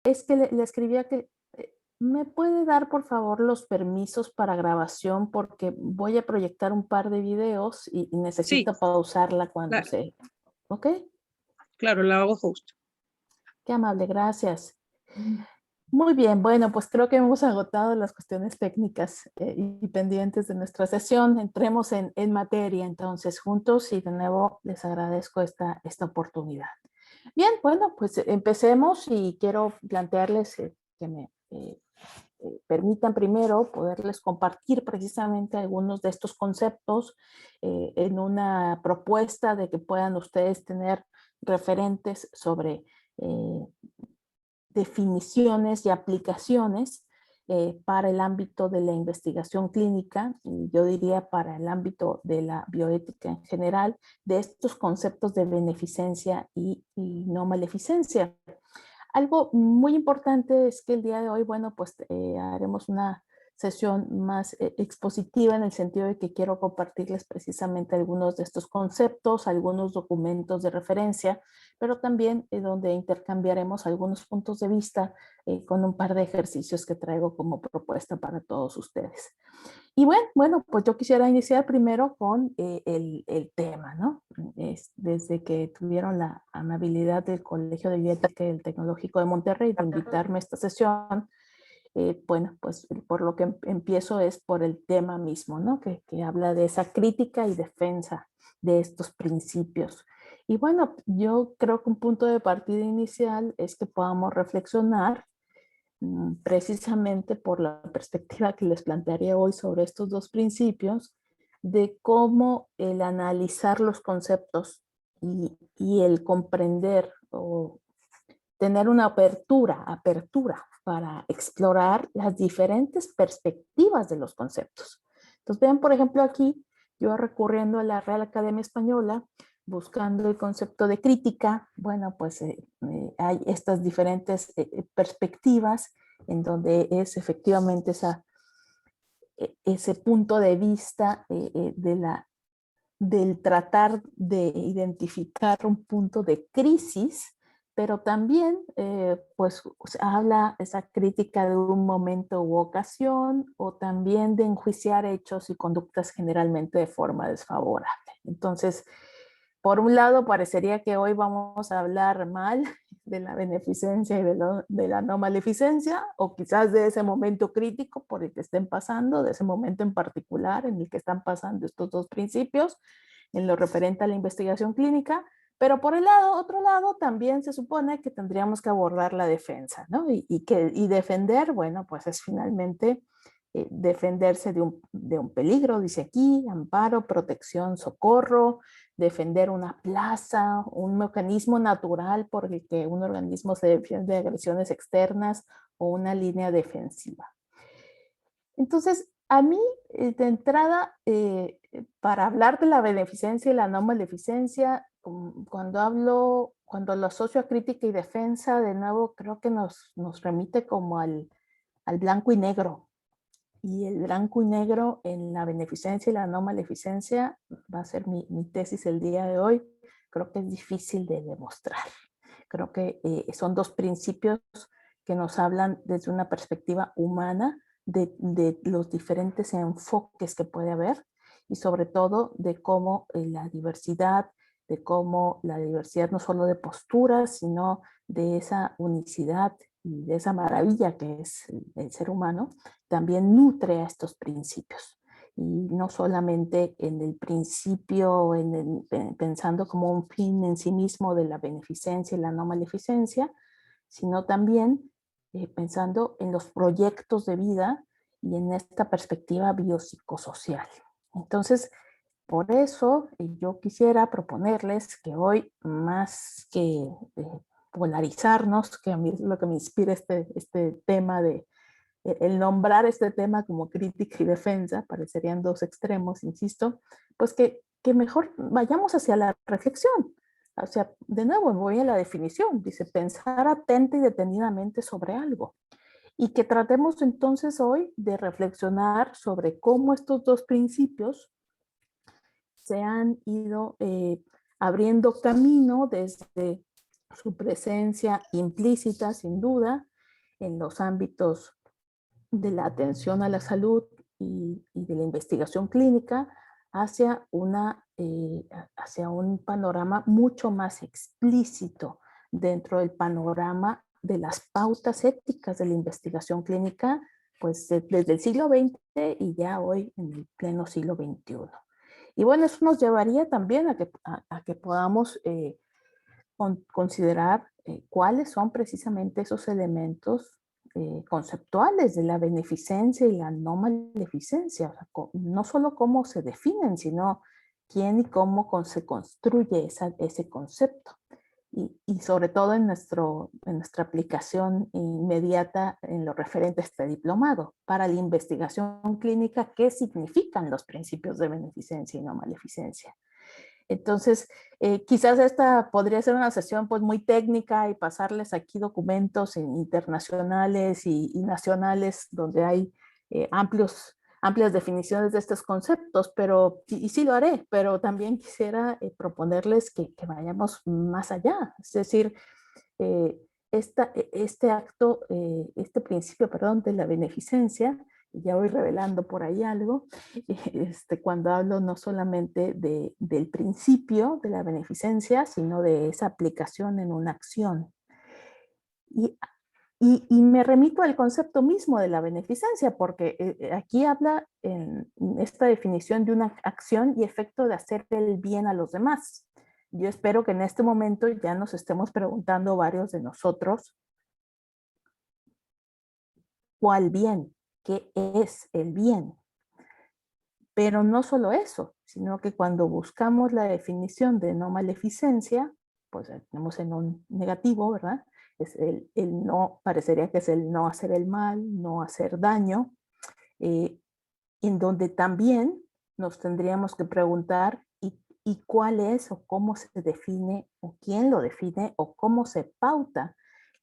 Es que le escribía que, ¿me puede dar, por favor, los permisos para grabación? Porque voy a proyectar un par de videos y Sí, necesito pausarla cuando claro, se. ¿Okey? claro, la hago host. Qué amable, gracias. Muy bien, bueno, pues creo que hemos agotado las cuestiones técnicas, y pendientes de nuestra sesión. Entremos en materia, entonces, juntos, y de nuevo les agradezco esta oportunidad. Bien, bueno, pues empecemos y quiero plantearles, que me permitan primero poderles compartir precisamente algunos de estos conceptos, en una propuesta de que puedan ustedes tener referentes sobre eh, definiciones y aplicaciones, para el ámbito de la investigación clínica, y yo diría para el ámbito de la bioética en general, de estos conceptos de beneficencia y no maleficencia. Algo muy importante es que el día de hoy, bueno, pues haremos una sesión más expositiva, en el sentido de que quiero compartirles precisamente algunos de estos conceptos, algunos documentos de referencia, pero también donde intercambiaremos algunos puntos de vista, con un par de ejercicios que traigo como propuesta para todos ustedes. Y bueno, pues yo quisiera iniciar primero con el tema, ¿no? Desde que tuvieron la amabilidad del Colegio de Bioética y el Tecnológico de Monterrey de invitarme a esta sesión, bueno, pues por lo que empiezo es por el tema mismo, ¿no? Que habla de esa crítica y defensa de estos principios. Y bueno, yo creo que un punto de partida inicial es que podamos reflexionar, precisamente por la perspectiva que les plantearía hoy sobre estos dos principios, de cómo el analizar los conceptos y el comprender o tener una apertura para explorar las diferentes perspectivas de los conceptos. Entonces, vean, por ejemplo, aquí, yo recurriendo a la Real Academia Española, buscando el concepto de crítica, bueno, pues hay estas diferentes perspectivas en donde es efectivamente ese punto de vista del tratar de identificar un punto de crisis, pero también pues habla esa crítica de un momento u ocasión, o también de enjuiciar hechos y conductas generalmente de forma desfavorable. Entonces, por un lado, parecería que hoy vamos a hablar mal de la beneficencia y de la no maleficencia, o quizás de ese momento crítico por el que estén pasando, de ese momento en particular en el que están pasando estos dos principios, en lo referente a la investigación clínica, pero por el otro lado, también se supone que tendríamos que abordar la defensa, ¿no? Y defender, bueno, pues es finalmente defenderse de un peligro, dice aquí, amparo, protección, socorro, defender una plaza, un mecanismo natural por el que un organismo se defiende de agresiones externas, o una línea defensiva. Entonces, a mí, de entrada, para hablar de la beneficencia y la no maleficencia, cuando lo asocio a crítica y defensa, de nuevo creo que nos remite como al blanco y negro. Y el blanco y negro en la beneficencia y la no maleficencia va a ser mi tesis el día de hoy. Creo que es difícil de demostrar. Creo que son dos principios que nos hablan desde una perspectiva humana de los diferentes enfoques que puede haber, y sobre todo de cómo de cómo la diversidad no solo de posturas, sino de esa unicidad y de esa maravilla que es el ser humano, también nutre a estos principios. Y no solamente en el principio, pensando como un fin en sí mismo de la beneficencia y la no maleficencia, sino también pensando en los proyectos de vida y en esta perspectiva biopsicosocial. Entonces, por eso yo quisiera proponerles que hoy, más que polarizarnos, que a mí es lo que me inspira este tema de el nombrar este tema como crítica y defensa, parecerían dos extremos, insisto, pues que mejor vayamos hacia la reflexión. O sea, de nuevo voy a la definición, dice pensar atenta y detenidamente sobre algo. Y que tratemos entonces hoy de reflexionar sobre cómo estos dos principios se han ido abriendo camino desde su presencia implícita, sin duda, en los ámbitos de la atención a la salud y de la investigación clínica hacia, hacia un panorama mucho más explícito dentro del panorama de las pautas éticas de la investigación clínica, pues desde el siglo XX y ya hoy en el pleno siglo XXI. Y bueno, eso nos llevaría también a que podamos considerar cuáles son precisamente esos elementos conceptuales de la beneficencia y la no maleficencia. O sea, no solo cómo se definen, sino quién y cómo se construye ese concepto. Y sobre todo en nuestra aplicación inmediata en lo referente a este diplomado. Para la investigación clínica, ¿qué significan los principios de beneficencia y no maleficencia? Entonces, quizás esta podría ser una sesión pues muy técnica y pasarles aquí documentos internacionales y nacionales donde hay amplias definiciones de estos conceptos, pero, y sí lo haré, pero también quisiera proponerles que vayamos más allá. Es decir, eh, este principio, perdón, de la beneficencia, ya voy revelando por ahí algo, cuando hablo no solamente del principio de la beneficencia, sino de esa aplicación en una acción. Y, y me remito al concepto mismo de la beneficencia, porque aquí habla en esta definición de una acción y efecto de hacer el bien a los demás. Yo espero que en este momento ya nos estemos preguntando varios de nosotros, ¿cuál bien? ¿Qué es el bien? Pero no solo eso, sino que cuando buscamos la definición de no maleficencia, pues tenemos en un negativo, ¿verdad? Es el no, parecería que es el no hacer el mal, no hacer daño, eh, en donde también nos tendríamos que preguntar y cuál es o cómo se define o quién lo define o cómo se pauta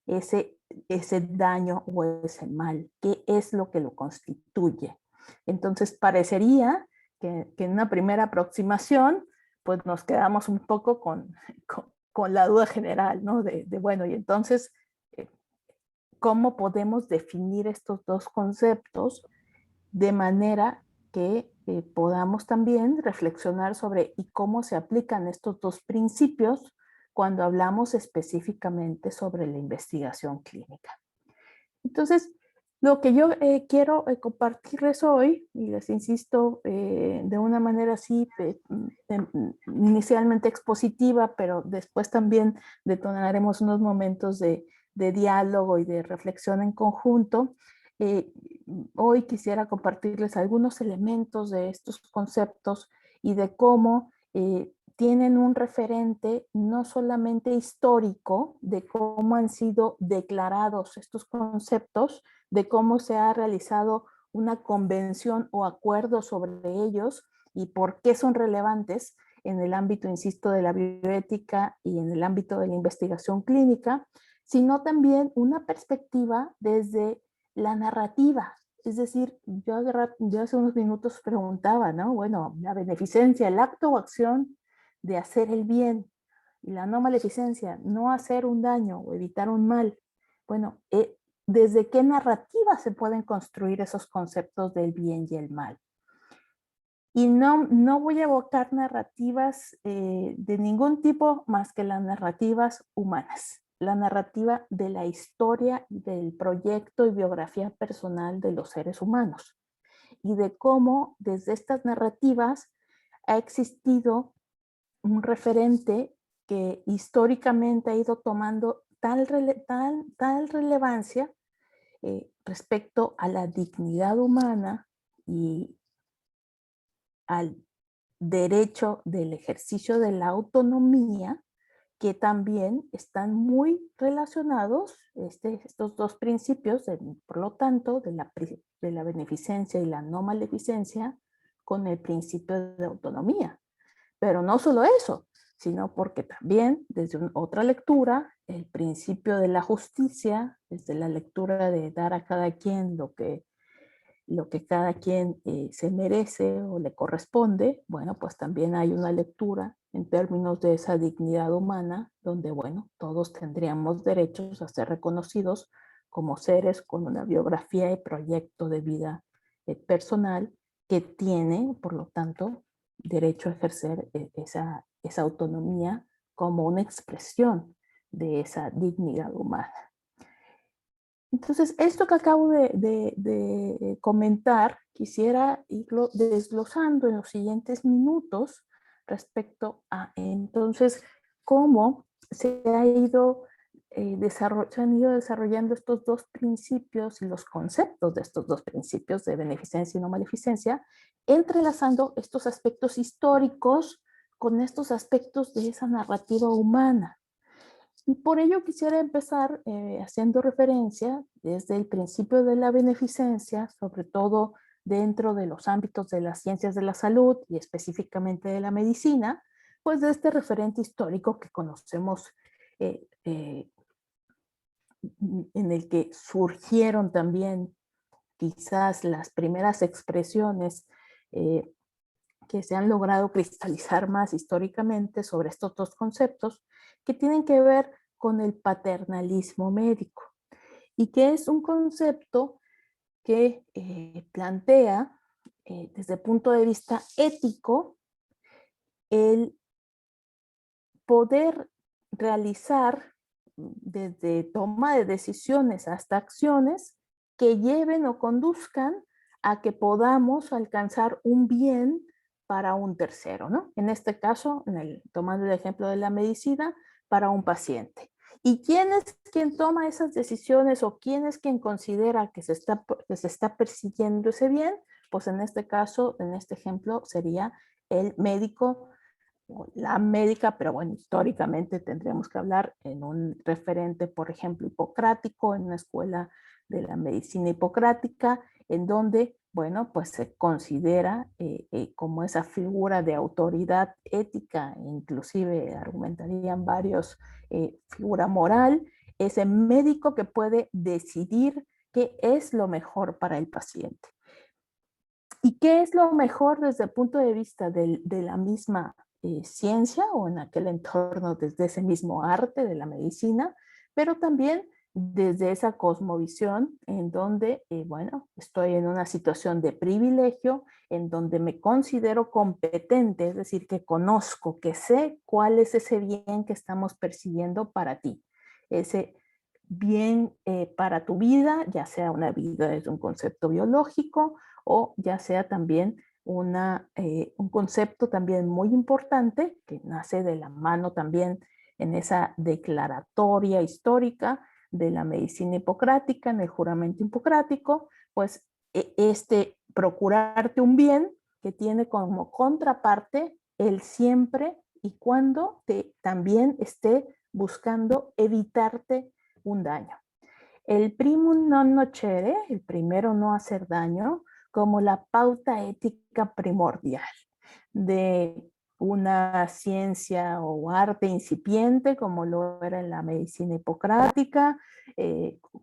ese, ese daño o ese mal, qué es lo que lo constituye. Entonces parecería que en una primera aproximación pues nos quedamos un poco con la duda general, ¿no? Bueno, y entonces, ¿cómo podemos definir estos dos conceptos de manera que podamos también reflexionar sobre y cómo se aplican estos dos principios cuando hablamos específicamente sobre la investigación clínica? Entonces, lo que yo quiero compartirles hoy, y les insisto de una manera así, inicialmente expositiva, pero después también detonaremos unos momentos de diálogo y de reflexión en conjunto. Eh, Hoy quisiera compartirles algunos elementos de estos conceptos y de cómo tienen un referente no solamente histórico de cómo han sido declarados estos conceptos, de cómo se ha realizado una convención o acuerdo sobre ellos y por qué son relevantes en el ámbito, insisto, de la bioética y en el ámbito de la investigación clínica, sino también una perspectiva desde la narrativa. Es decir, yo hace unos minutos preguntaba, ¿no? Bueno, la beneficencia, el acto o acción de hacer el bien, y la no maleficencia, no hacer un daño o evitar un mal. Bueno, ¿desde qué narrativa se pueden construir esos conceptos del bien y el mal? Y no voy a evocar narrativas de ningún tipo más que las narrativas humanas, la narrativa de la historia del proyecto y biografía personal de los seres humanos y de cómo desde estas narrativas ha existido un referente que históricamente ha ido tomando tal relevancia respecto a la dignidad humana y al derecho del ejercicio de la autonomía, que también están muy relacionados estos dos principios, por lo tanto, de la beneficencia y la no maleficencia, con el principio de autonomía. Pero no solo eso, sino porque también desde otra lectura, el principio de la justicia, desde la lectura de dar a cada quien lo que cada quien se merece o le corresponde, bueno, pues también hay una lectura en términos de esa dignidad humana, donde, bueno, todos tendríamos derechos a ser reconocidos como seres con una biografía y proyecto de vida personal que tiene, por lo tanto, derecho a ejercer esa autonomía como una expresión de esa dignidad humana. Entonces, esto que acabo de comentar, quisiera irlo desglosando en los siguientes minutos respecto a, entonces, cómo se han ido desarrollando estos dos principios y los conceptos de estos dos principios de beneficencia y no maleficencia, entrelazando estos aspectos históricos con estos aspectos de esa narrativa humana. Y por ello quisiera empezar haciendo referencia desde el principio de la beneficencia, sobre todo dentro de los ámbitos de las ciencias de la salud y específicamente de la medicina, pues de este referente histórico que conocemos, en el que surgieron también quizás las primeras expresiones que se han logrado cristalizar más históricamente sobre estos dos conceptos, que tienen que ver con el paternalismo médico, y que es un concepto que plantea desde el punto de vista ético el poder realizar desde toma de decisiones hasta acciones que lleven o conduzcan a que podamos alcanzar un bien para un tercero, ¿no? En este caso, tomando el ejemplo de la medicina, para un paciente. ¿Y quién es quien toma esas decisiones o quién es quien considera que se está persiguiendo ese bien? Pues en este caso, en este ejemplo, sería el médico o la médica, pero bueno, históricamente tendríamos que hablar en un referente, por ejemplo, hipocrático, en una escuela de la medicina hipocrática, en donde, bueno, pues se considera como esa figura de autoridad ética, inclusive argumentarían varios, figura moral, ese médico que puede decidir qué es lo mejor para el paciente. ¿Y qué es lo mejor desde el punto de vista de la misma ciencia o en aquel entorno desde ese mismo arte de la medicina, pero también desde esa cosmovisión en donde, bueno, estoy en una situación de privilegio, en donde me considero competente, es decir, que conozco, que sé cuál es ese bien que estamos persiguiendo para ti, ese bien para tu vida, ya sea una vida desde un concepto biológico o ya sea también un concepto también muy importante que nace de la mano también en esa declaratoria histórica de la medicina hipocrática, en el juramento hipocrático, pues procurarte un bien que tiene como contraparte el siempre y cuando también esté buscando evitarte un daño. El primum non nocere, el primero no hacer daño, como la pauta ética primordial de una ciencia o arte incipiente como lo era en la medicina hipocrática,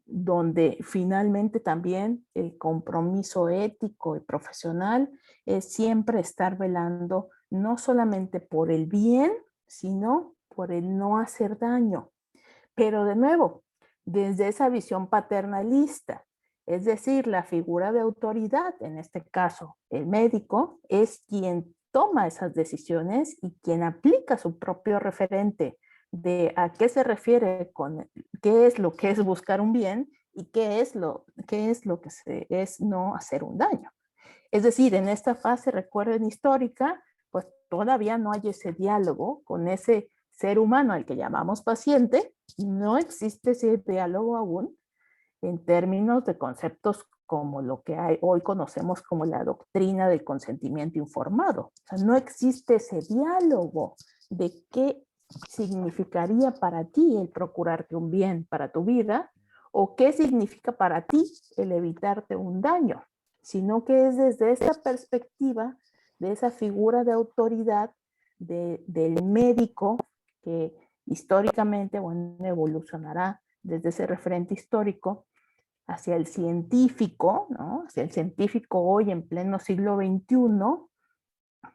donde finalmente también el compromiso ético y profesional es siempre estar velando no solamente por el bien, sino por el no hacer daño. Pero de nuevo, desde esa visión paternalista, es decir, la figura de autoridad, en este caso el médico, es quien toma esas decisiones y quien aplica su propio referente de a qué se refiere con qué es lo que es buscar un bien y qué es lo que es no hacer un daño. Es decir, en esta fase, recuerden, histórica, pues todavía no hay ese diálogo con ese ser humano al que llamamos paciente, no existe ese diálogo aún en términos de conceptos como lo que hoy conocemos como la doctrina del consentimiento informado. O sea, no existe ese diálogo de qué significaría para ti el procurarte un bien para tu vida o qué significa para ti el evitarte un daño, sino que es desde esa perspectiva, de esa figura de autoridad del médico que históricamente, bueno, evolucionará desde ese referente histórico hacia el científico, ¿no? Hacia el científico hoy en pleno siglo XXI,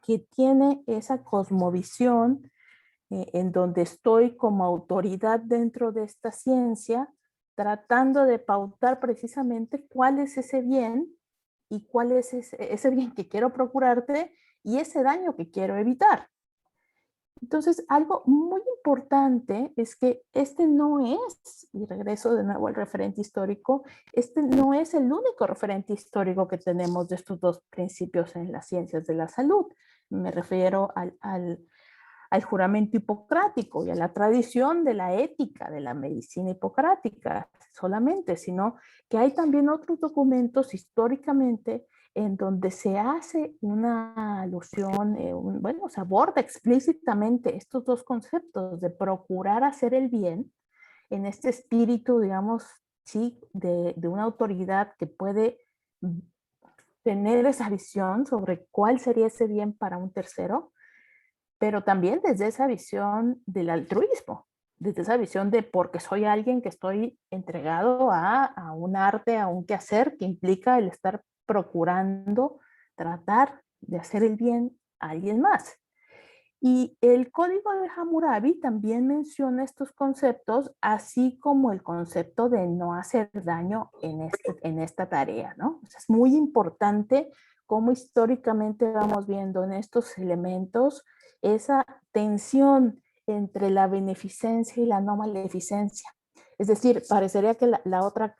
que tiene esa cosmovisión en donde estoy como autoridad dentro de esta ciencia, tratando de pautar precisamente cuál es ese bien y cuál es ese bien que quiero procurarte y ese daño que quiero evitar. Entonces, algo muy importante es que este no es, y regreso de nuevo al referente histórico, este no es el único referente histórico que tenemos de estos dos principios en las ciencias de la salud. Me refiero al juramento hipocrático y a la tradición de la ética de la medicina hipocrática solamente, sino que hay también otros documentos históricamente en donde se hace una alusión, bueno, se aborda explícitamente estos dos conceptos de procurar hacer el bien en este espíritu, digamos, sí, de una autoridad que puede tener esa visión sobre cuál sería ese bien para un tercero, pero también desde esa visión del altruismo, desde esa visión de porque soy alguien que estoy entregado a un arte, a un quehacer que implica el estar procurando tratar de hacer el bien a alguien más. Y el código de Hammurabi también menciona estos conceptos, así como el concepto de no hacer daño en esta tarea, ¿no? O sea, es muy importante cómo históricamente vamos viendo en estos elementos esa tensión entre la beneficencia y la no maleficencia. Es decir, parecería que la otra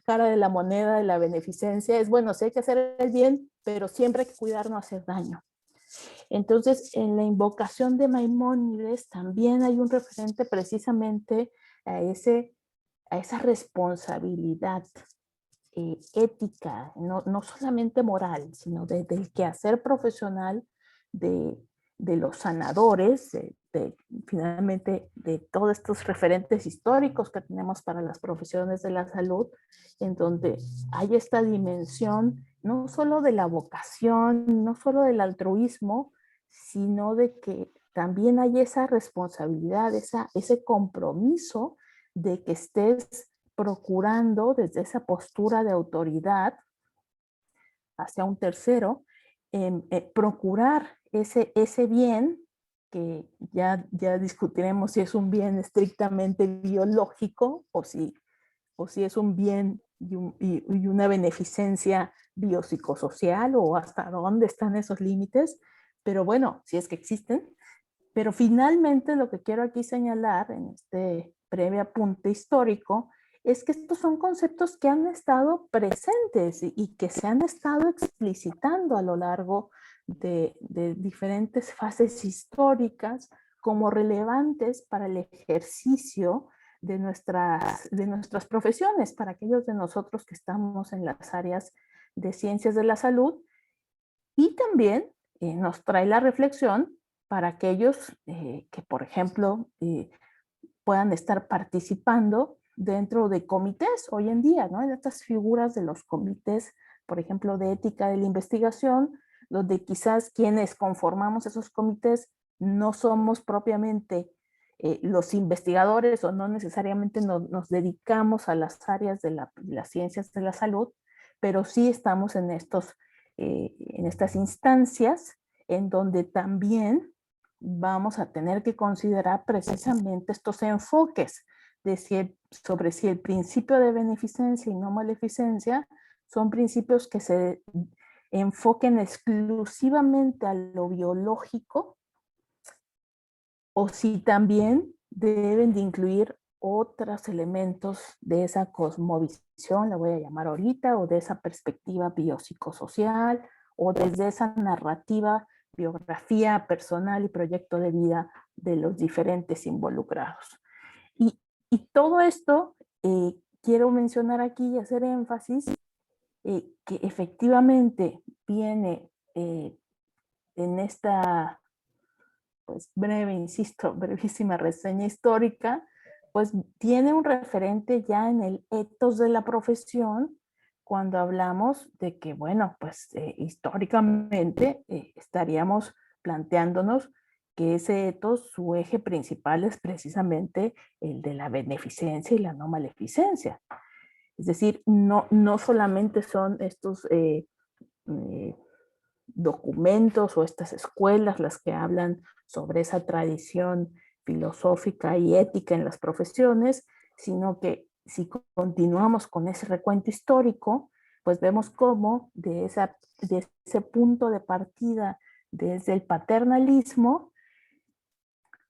cara de la moneda de la beneficencia es, bueno, sí hay que hacer el bien, pero siempre hay que cuidar no hacer daño. Entonces, en la invocación de Maimónides también hay un referente precisamente a, a esa responsabilidad ética, no solamente moral, sino del quehacer profesional de, de los sanadores, finalmente de todos estos referentes históricos que tenemos para las profesiones de la salud, en donde hay esta dimensión no solo de la vocación, no solo del altruismo, sino de que también hay esa responsabilidad, ese compromiso de que estés procurando desde esa postura de autoridad hacia un tercero, procurar ese bien, que ya discutiremos si es un bien estrictamente biológico o si es un bien y una beneficencia biopsicosocial o hasta dónde están esos límites, pero bueno, si es que existen. Pero finalmente lo que quiero aquí señalar en este breve apunte histórico es que estos son conceptos que han estado presentes y que se han estado explicitando a lo largo de diferentes fases históricas como relevantes para el ejercicio de nuestras profesiones, para aquellos de nosotros que estamos en las áreas de ciencias de la salud, y también nos trae la reflexión para aquellos que, por ejemplo, puedan estar participando dentro de comités hoy en día, ¿no? En estas figuras de los comités, por ejemplo, de ética de la investigación, donde quizás quienes conformamos esos comités no somos propiamente los investigadores o no necesariamente nos dedicamos a las áreas de las ciencias de la salud, pero sí estamos en estas instancias en donde también vamos a tener que considerar precisamente estos enfoques sobre si el principio de beneficencia y no maleficencia son principios que se enfoquen exclusivamente a lo biológico o si también deben de incluir otros elementos de esa cosmovisión, la voy a llamar ahorita, o de esa perspectiva biopsicosocial, o desde esa narrativa, biografía personal y proyecto de vida de los diferentes involucrados. Y todo esto quiero mencionar aquí y hacer énfasis que efectivamente viene en esta pues breve, insisto, brevísima reseña histórica, pues tiene un referente ya en el ethos de la profesión cuando hablamos de que, bueno, pues históricamente estaríamos planteándonos que ese ethos, su eje principal es precisamente el de la beneficencia y la no maleficencia. Es decir, no solamente son estos eh, documentos o estas escuelas las que hablan sobre esa tradición filosófica y ética en las profesiones, sino que si continuamos con ese recuento histórico, pues vemos cómo de ese punto de partida desde el paternalismo,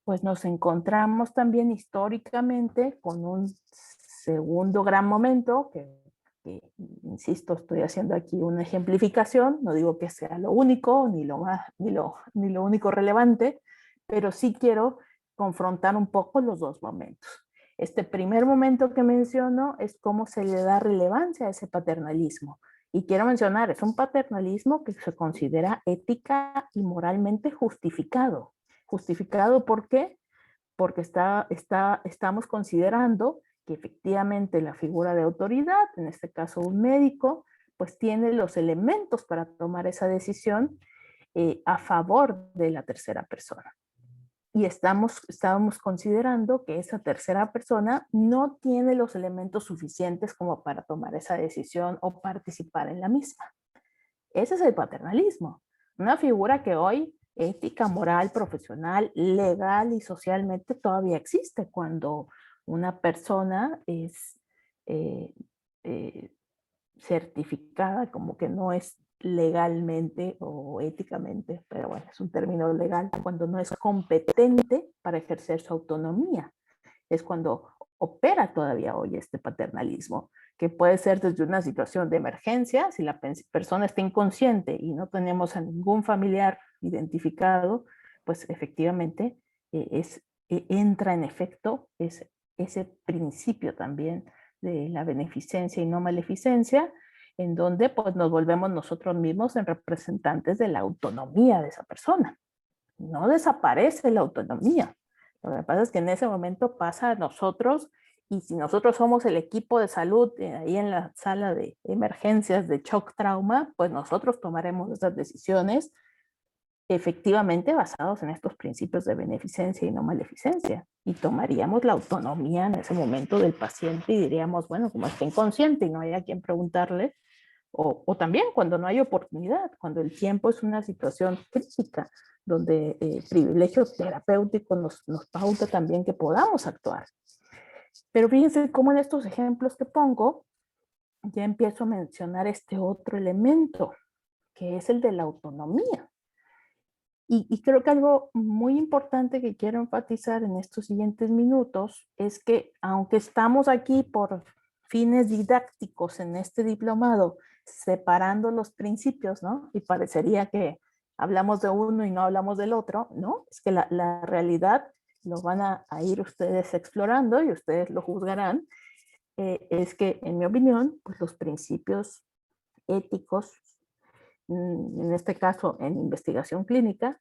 pues nos encontramos también históricamente con un segundo gran momento, que, insisto, estoy haciendo aquí una ejemplificación, no digo que sea lo único, ni lo único relevante, pero sí quiero confrontar un poco los dos momentos. Este primer momento que menciono es cómo se le da relevancia a ese paternalismo. Y quiero mencionar, es un paternalismo que se considera ética y moralmente justificado. ¿Justificado por qué? Porque estamos considerando que efectivamente la figura de autoridad, en este caso un médico, pues tiene los elementos para tomar esa decisión a favor de la tercera persona. Y estábamos considerando que esa tercera persona no tiene los elementos suficientes como para tomar esa decisión o participar en la misma. Ese es el paternalismo, una figura que hoy ética, moral, profesional, legal y socialmente todavía existe cuando una persona es eh, eh, certificada como que no es legalmente o éticamente, pero bueno, es un término legal, cuando no es competente para ejercer su autonomía. Es cuando opera todavía hoy este paternalismo, que puede ser desde una situación de emergencia, si la persona está inconsciente y no tenemos a ningún familiar identificado, pues efectivamente entra en efecto ese principio también de la beneficencia y no maleficencia, en donde pues nos volvemos nosotros mismos en representantes de la autonomía de esa persona. No desaparece la autonomía. Lo que pasa es que en ese momento pasa a nosotros, y si nosotros somos el equipo de salud ahí en la sala de emergencias de shock trauma, pues nosotros tomaremos esas decisiones efectivamente basados en estos principios de beneficencia y no maleficencia. Y tomaríamos la autonomía en ese momento del paciente y diríamos, bueno, como está inconsciente y no hay a quien preguntarle, o también cuando no hay oportunidad, cuando el tiempo es una situación crítica, donde el privilegio terapéutico nos pauta también que podamos actuar. Pero fíjense cómo en estos ejemplos que pongo, ya empiezo a mencionar este otro elemento, que es el de la autonomía. Y creo que algo muy importante que quiero enfatizar en estos siguientes minutos es que aunque estamos aquí por fines didácticos en este diplomado, separando los principios, ¿no? Y parecería que hablamos de uno y no hablamos del otro, ¿no? Es que la realidad lo van a ir ustedes explorando y ustedes lo juzgarán. Es que, en mi opinión, pues los principios éticos, en este caso en investigación clínica,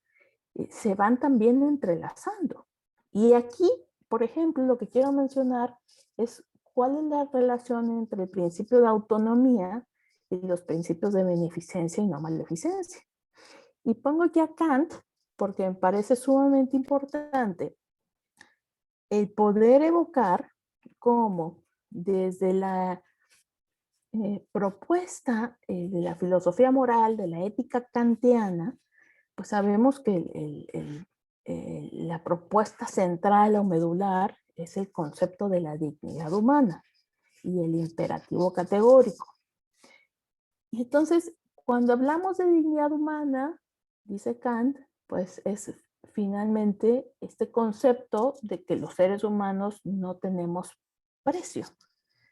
se van también entrelazando. Y aquí, por ejemplo, lo que quiero mencionar es cuál es la relación entre el principio de autonomía y los principios de beneficencia y no maleficencia. Y pongo aquí a Kant porque me parece sumamente importante el poder evocar cómo desde la propuesta de la filosofía moral, de la ética kantiana, pues sabemos que la propuesta central o medular es el concepto de la dignidad humana y el imperativo categórico. Y entonces, cuando hablamos de dignidad humana, dice Kant, pues es finalmente este concepto de que los seres humanos no tenemos precio,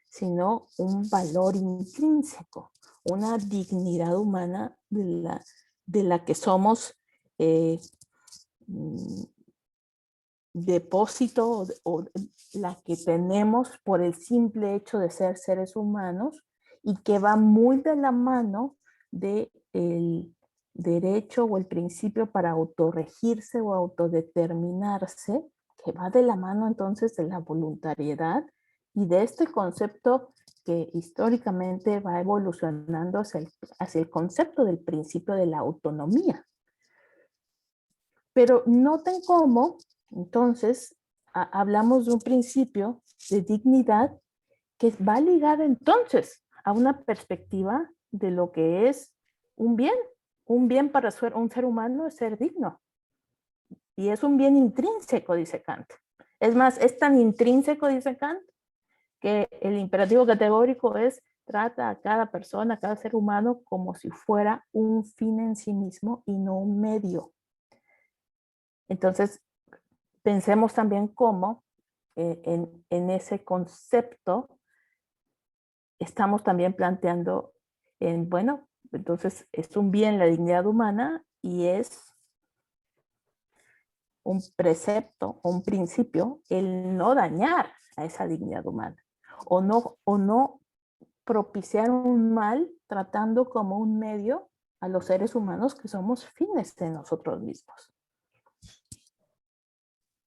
sino un valor intrínseco, una dignidad humana de la que somos depósito o la que tenemos por el simple hecho de ser seres humanos y que va muy de la mano del derecho o el principio para autorregirse o autodeterminarse, que va de la mano entonces de la voluntariedad y de este concepto que históricamente va evolucionando hacia el concepto del principio de la autonomía. Pero noten cómo, entonces, hablamos de un principio de dignidad que va ligado entonces a una perspectiva de lo que es un bien. Un bien para un ser humano es ser digno. Y es un bien intrínseco, dice Kant. Es más, es tan intrínseco, dice Kant, que el imperativo categórico es trata a cada persona, a cada ser humano como si fuera un fin en sí mismo y no un medio. Entonces, pensemos también cómo en ese concepto estamos también planteando bueno, entonces es un bien la dignidad humana y es un precepto o un principio el no dañar a esa dignidad humana o no propiciar un mal tratando como un medio a los seres humanos que somos fines de nosotros mismos.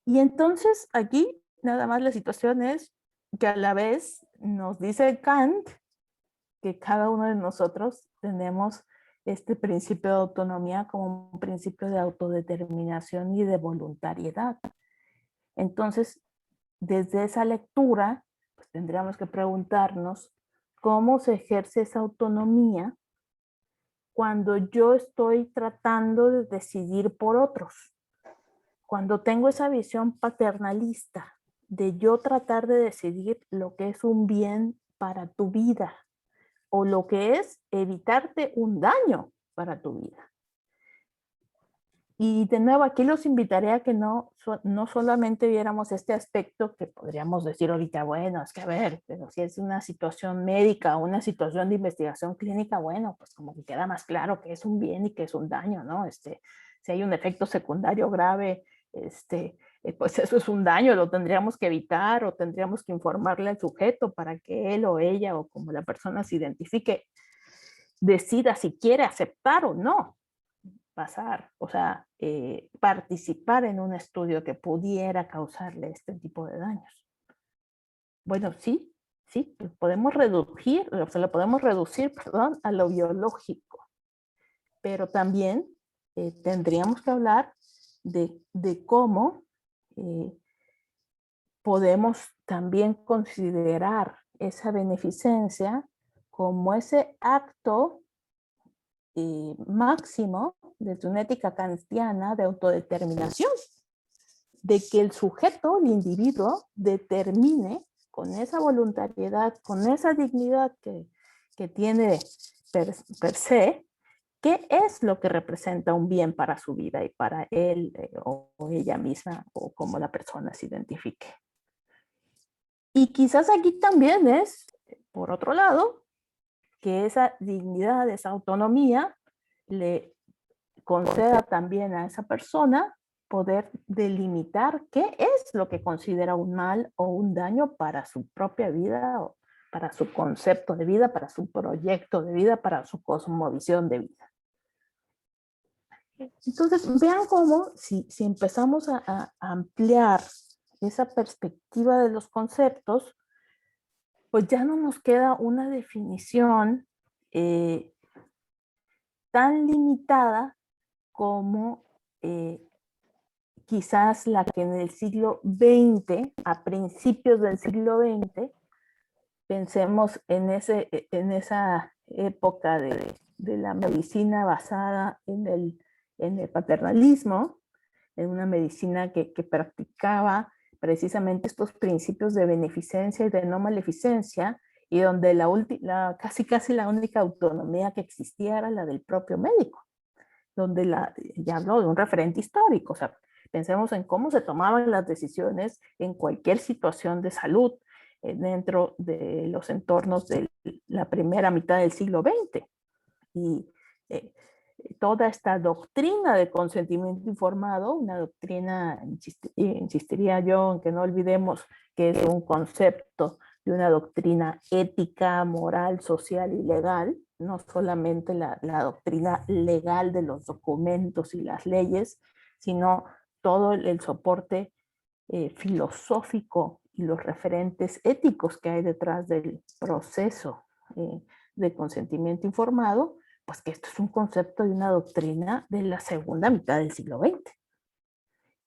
Y entonces aquí nada más la situación es que a la vez nos dice Kant que cada uno de nosotros tenemos este principio de autonomía como un principio de autodeterminación y de voluntariedad. Entonces, desde esa lectura, pues tendríamos que preguntarnos cómo se ejerce esa autonomía cuando yo estoy tratando de decidir por otros. Cuando tengo esa visión paternalista de yo tratar de decidir lo que es un bien para tu vida o lo que es evitarte un daño para tu vida. Y de nuevo, aquí los invitaré a que no solamente viéramos este aspecto que podríamos decir ahorita, bueno, es que a ver, pero si es una situación médica o una situación de investigación clínica, bueno, pues como que queda más claro que es un bien y que es un daño, ¿no? Si hay un efecto secundario grave, pues eso es un daño, lo tendríamos que evitar o tendríamos que informarle al sujeto para que él o ella o como la persona se identifique, decida si quiere aceptar o no pasar, o sea, participar en un estudio que pudiera causarle este tipo de daños. Bueno, sí, sí, podemos reducir, o sea, lo podemos reducir, perdón, a lo biológico, pero también tendríamos que hablar de cómo podemos también considerar esa beneficencia como ese acto máximo desde una ética kantiana de autodeterminación, de que el sujeto, el individuo, determine con esa voluntariedad, con esa dignidad que tiene per se, qué es lo que representa un bien para su vida y para él o ella misma o como la persona se identifique. Y quizás aquí también es, por otro lado, que esa dignidad, esa autonomía le conceda también a esa persona poder delimitar qué es lo que considera un mal o un daño para su propia vida o para su concepto de vida, para su proyecto de vida, para su cosmovisión de vida. Entonces, vean cómo si empezamos a ampliar esa perspectiva de los conceptos, pues ya no nos queda una definición tan limitada como quizás la que en el siglo XX, a principios del siglo XX, pensemos en esa época de la medicina basada en el paternalismo, en una medicina que practicaba precisamente estos principios de beneficencia y de no maleficencia, y donde casi la única autonomía que existía era la del propio médico, donde ya hablo de un referente histórico, o sea, pensemos en cómo se tomaban las decisiones en cualquier situación de salud dentro de los entornos de la primera mitad del siglo XX. Y eh, toda esta doctrina de consentimiento informado, una doctrina, insistiría yo en que no olvidemos que es un concepto de una doctrina ética, moral, social y legal, no solamente la doctrina legal de los documentos y las leyes, sino todo el soporte filosófico y los referentes éticos que hay detrás del proceso de consentimiento informado, pues que esto es un concepto y una doctrina de la segunda mitad del siglo XX.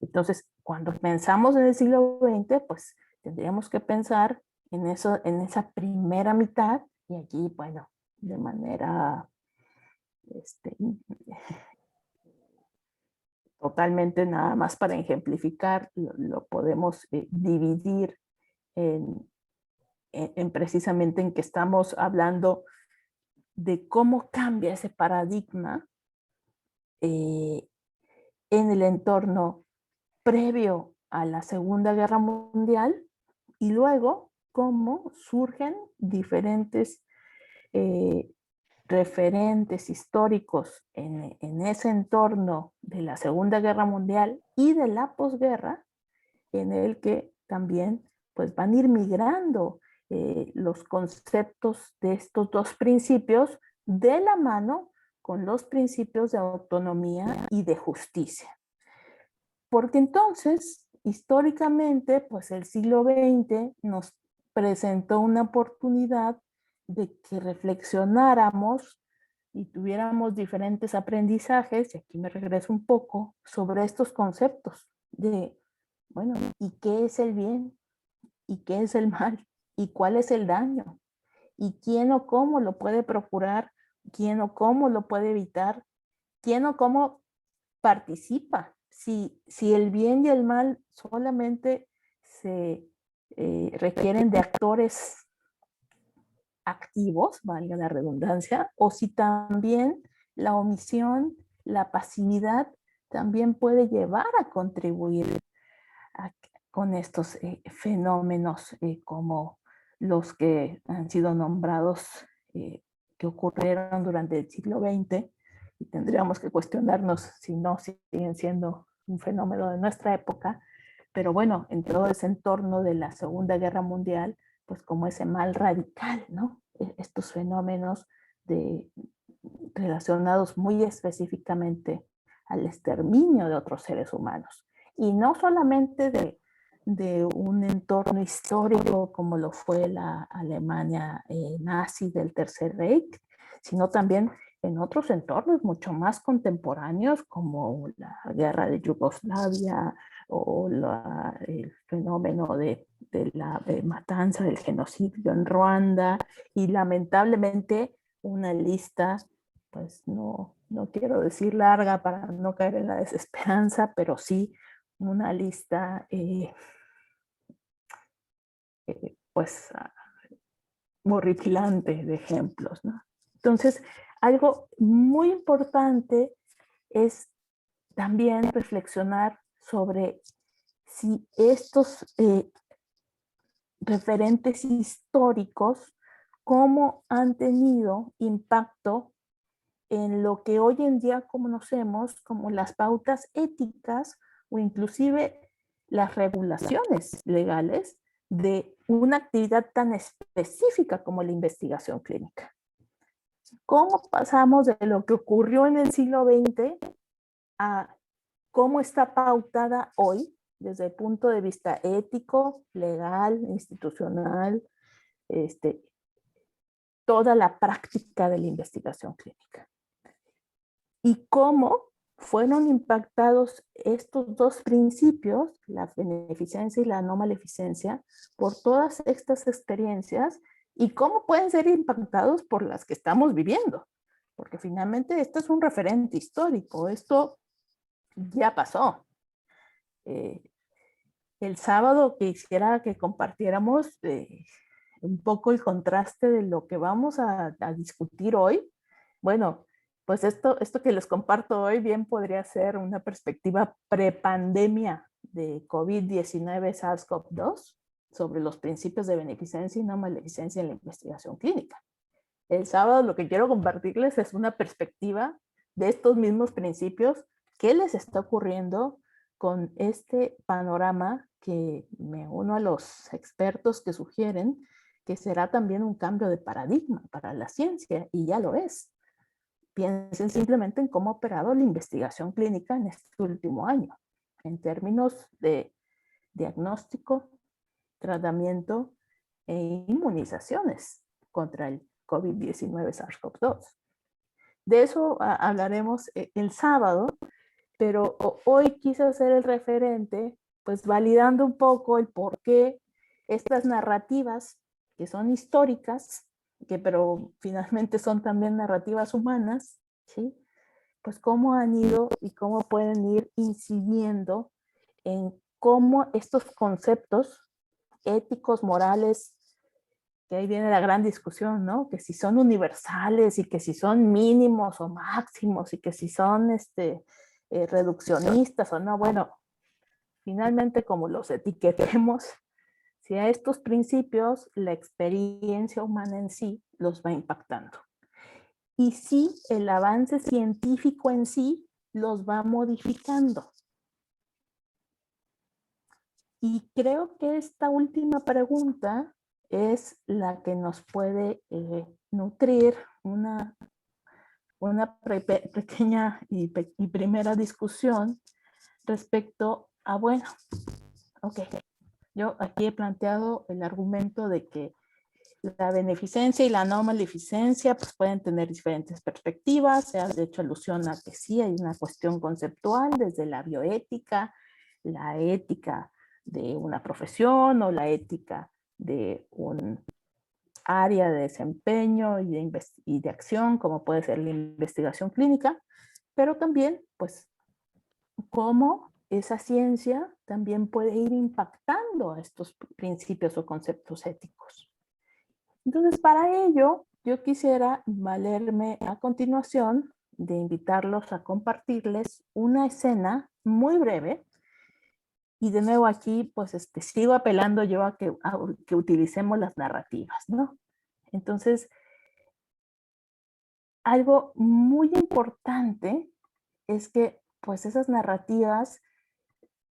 Entonces, cuando pensamos en el siglo XX, pues tendríamos que pensar en esa primera mitad, y aquí, bueno, de manera totalmente nada más para ejemplificar, lo podemos dividir en precisamente en que estamos hablando de cómo cambia ese paradigma en el entorno previo a la Segunda Guerra Mundial y luego cómo surgen diferentes referentes históricos en ese entorno de la Segunda Guerra Mundial y de la posguerra, en el que también pues, van a ir migrando los conceptos de estos dos principios de la mano con los principios de autonomía y de justicia. Porque entonces, históricamente, pues el siglo XX nos presentó una oportunidad de que reflexionáramos y tuviéramos diferentes aprendizajes, y aquí me regreso un poco, sobre estos conceptos de, bueno, ¿y qué es el bien? ¿Y qué es el mal? ¿Y cuál es el daño? ¿Y quién o cómo lo puede procurar? ¿Quién o cómo lo puede evitar? ¿Quién o cómo participa? Si el bien y el mal solamente se requieren de actores activos, valga la redundancia, o si también la omisión, la pasividad también puede llevar a contribuir con estos fenómenos como los que han sido nombrados que ocurrieron durante el siglo XX, y tendríamos que cuestionarnos si no siguen siendo un fenómeno de nuestra época, pero bueno, en todo ese entorno de la Segunda Guerra Mundial, pues como ese mal radical, ¿no? Estos fenómenos de, relacionados muy específicamente al exterminio de otros seres humanos. Y no solamente de un entorno histórico como lo fue la Alemania nazi del Tercer Reich, sino también en otros entornos mucho más contemporáneos como la guerra de Yugoslavia o el fenómeno de la matanza, del genocidio en Ruanda, y lamentablemente una lista, pues no quiero decir larga para no caer en la desesperanza, pero sí una lista pues horripilante de ejemplos, ¿no? Entonces, algo muy importante es también reflexionar sobre si estos referentes históricos, cómo han tenido impacto en lo que hoy en día conocemos como las pautas éticas o inclusive las regulaciones legales de una actividad tan específica como la investigación clínica. ¿Cómo pasamos de lo que ocurrió en el siglo XX a cómo está pautada hoy desde el punto de vista ético, legal, institucional, toda la práctica de la investigación clínica? Y cómo fueron impactados estos dos principios, la beneficencia y la no maleficencia, por todas estas experiencias, y cómo pueden ser impactados por las que estamos viviendo. Porque finalmente esto es un referente histórico, esto ya pasó. El sábado quisiera que compartiéramos un poco el contraste de lo que vamos a discutir hoy. Bueno, pues esto que les comparto hoy bien podría ser una perspectiva prepandemia de COVID-19 SARS-CoV-2 sobre los principios de beneficencia y no maleficencia en la investigación clínica. El sábado lo que quiero compartirles es una perspectiva de estos mismos principios, qué les está ocurriendo con este panorama, que me uno a los expertos que sugieren que será también un cambio de paradigma para la ciencia, y ya lo es. Piensen simplemente en cómo ha operado la investigación clínica en este último año, en términos de diagnóstico, tratamiento e inmunizaciones contra el COVID-19 SARS-CoV-2. De eso hablaremos el sábado, pero hoy quise hacer el referente, pues validando un poco el por qué estas narrativas que son históricas, pero finalmente son también narrativas humanas, ¿sí? Pues cómo han ido y cómo pueden ir incidiendo en cómo estos conceptos éticos, morales, que ahí viene la gran discusión, ¿no? Que si son universales y que si son mínimos o máximos y que si son reduccionistas o no. Bueno, finalmente como los etiquetemos, si a estos principios la experiencia humana en sí los va impactando. Y si el avance científico en sí los va modificando. Y creo que esta última pregunta es la que nos puede nutrir una pequeña y primera discusión respecto a, bueno, ok, yo aquí he planteado el argumento de que la beneficencia y la no maleficencia pues, pueden tener diferentes perspectivas. Se ha hecho alusión a que sí hay una cuestión conceptual desde la bioética, la ética de una profesión o la ética de un área de desempeño y de acción, como puede ser la investigación clínica, pero también, pues, cómo esa ciencia también puede ir impactando a estos principios o conceptos éticos. Entonces, para ello, yo quisiera valerme a continuación de invitarlos a compartirles una escena muy breve. Y de nuevo aquí, pues sigo apelando yo a que utilicemos las narrativas, ¿no? Entonces, algo muy importante es que pues esas narrativas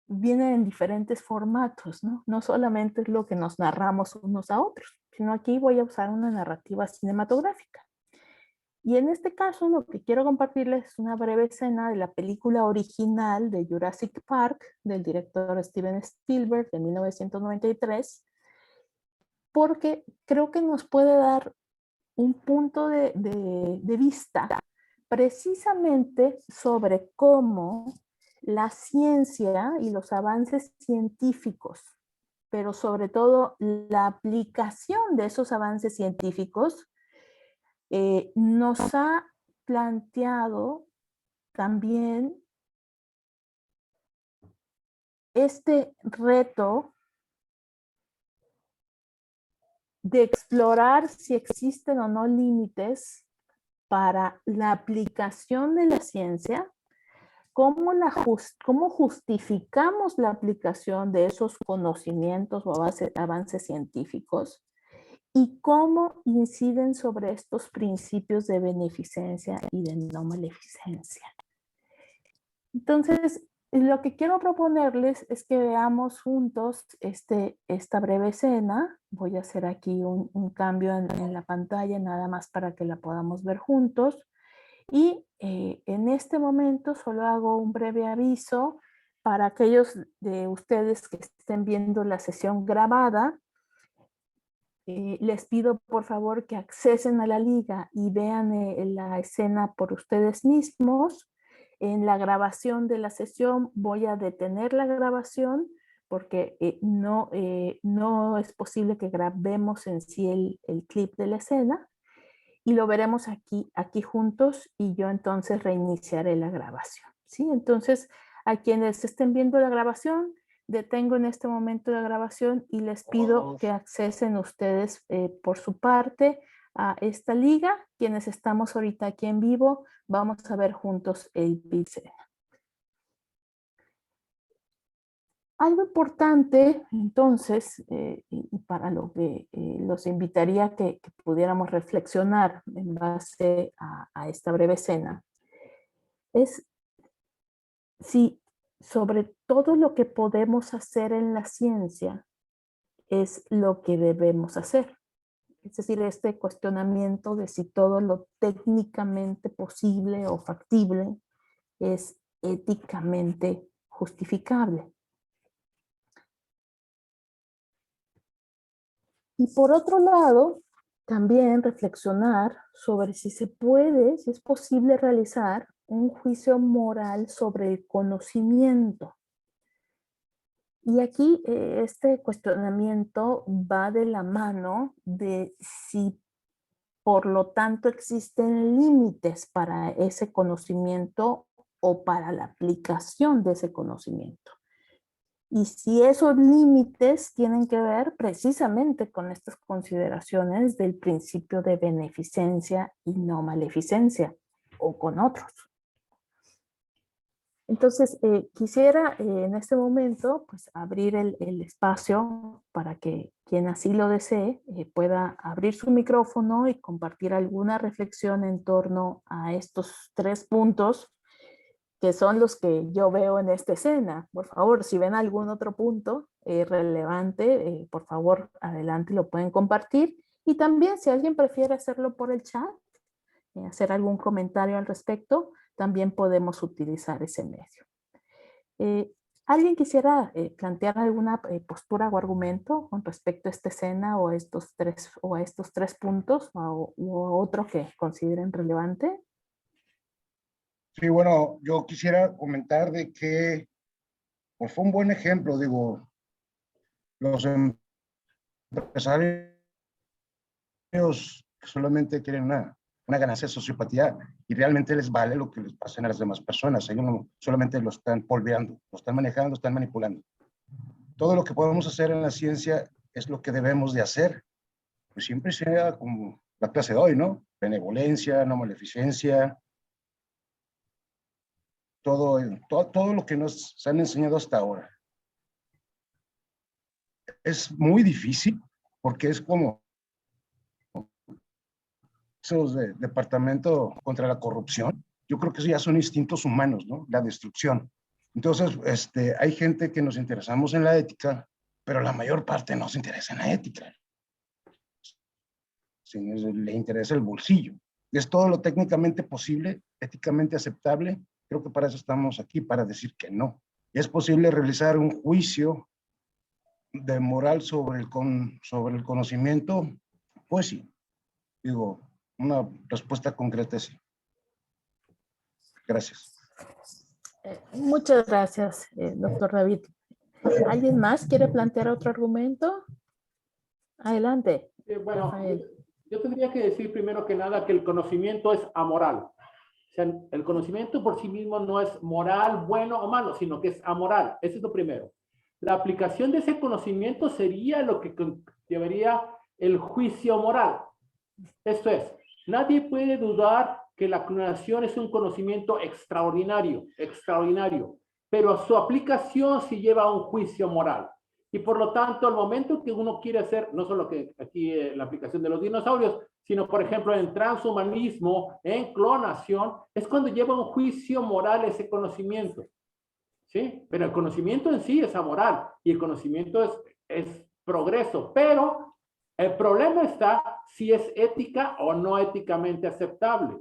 vienen en diferentes formatos, ¿no? No solamente es lo que nos narramos unos a otros, sino aquí voy a usar una narrativa cinematográfica. Y en este caso lo que quiero compartirles es una breve escena de la película original de Jurassic Park del director Steven Spielberg de 1993, porque creo que nos puede dar un punto de vista precisamente sobre cómo la ciencia y los avances científicos, pero sobre todo la aplicación de esos avances científicos, nos ha planteado también este reto de explorar si existen o no límites para la aplicación de la ciencia, cómo justificamos la aplicación de esos conocimientos o avances científicos y cómo inciden sobre estos principios de beneficencia y de no maleficencia. Entonces, lo que quiero proponerles es que veamos juntos esta breve escena. Voy a hacer aquí un cambio en la pantalla nada más para que la podamos ver juntos. Y en este momento solo hago un breve aviso para aquellos de ustedes que estén viendo la sesión grabada. Les pido por favor que accesen a la liga y vean la escena por ustedes mismos. En la grabación de la sesión voy a detener la grabación porque no es posible que grabemos en sí el clip de la escena y lo veremos aquí juntos y yo entonces reiniciaré la grabación. ¿Sí? Entonces, a quienes estén viendo la grabación, detengo en este momento la grabación y les pido que accesen ustedes por su parte a esta liga. Quienes estamos ahorita aquí en vivo, vamos a ver juntos el video. Algo importante, entonces, y para lo que los invitaría a que pudiéramos reflexionar en base a esta breve escena, es si sobre todo lo que podemos hacer en la ciencia es lo que debemos hacer. Es decir, este cuestionamiento de si todo lo técnicamente posible o factible es éticamente justificable. Y por otro lado, también reflexionar sobre si se puede, si es posible realizar un juicio moral sobre el conocimiento. Y aquí este cuestionamiento va de la mano de si por lo tanto existen límites para ese conocimiento o para la aplicación de ese conocimiento. Y si esos límites tienen que ver precisamente con estas consideraciones del principio de beneficencia y no maleficencia, o con otros. Entonces, quisiera en este momento pues, abrir el espacio para que quien así lo desee pueda abrir su micrófono y compartir alguna reflexión en torno a estos 3 puntos que son los que yo veo en esta escena. Por favor, si ven algún otro punto relevante, por favor, adelante, lo pueden compartir. Y también, si alguien prefiere hacerlo por el chat, hacer algún comentario al respecto, también podemos utilizar ese medio. ¿Alguien quisiera plantear alguna postura o argumento con respecto a esta escena o a estos 3 puntos o otro que consideren relevante? Sí, bueno, yo quisiera comentar de que pues fue un buen ejemplo, digo, los empresarios que solamente quieren una ganancia de sociopatía y realmente les vale lo que les pasen a las demás personas. Ellos no, solamente lo están polveando, lo están manejando, lo están manipulando. Todo lo que podemos hacer en la ciencia es lo que debemos de hacer. Pues siempre sea como la clase de hoy, ¿no? Benevolencia, no maleficencia, todo lo que nos han enseñado hasta ahora. Es muy difícil porque es como esos de departamento contra la corrupción. Yo creo que eso ya son instintos humanos, ¿no? La destrucción. Entonces, hay gente que nos interesamos en la ética, pero la mayor parte no se interesa en la ética. Le interesa el bolsillo. Es todo lo técnicamente posible, éticamente aceptable. Creo que para eso estamos aquí, para decir que no. ¿Es posible realizar un juicio de moral sobre el conocimiento? Pues sí. Digo, una respuesta concreta es sí. Gracias. Muchas gracias, doctor David. ¿Alguien más quiere plantear otro argumento? Adelante. Bueno, Rafael. yo tendría que decir primero que nada que el conocimiento es amoral. O sea, el conocimiento por sí mismo no es moral, bueno o malo, sino que es amoral. Eso es lo primero. La aplicación de ese conocimiento sería lo que llevaría el juicio moral. Esto es, nadie puede dudar que la clonación es un conocimiento extraordinario, pero su aplicación sí lleva a un juicio moral. Y por lo tanto, al momento que uno quiere hacer, no solo que aquí la aplicación de los dinosaurios, sino por ejemplo en transhumanismo, en clonación, es cuando lleva un juicio moral ese conocimiento. ¿Sí? Pero el conocimiento en sí es amoral y el conocimiento es progreso, pero el problema está si es ética o no éticamente aceptable.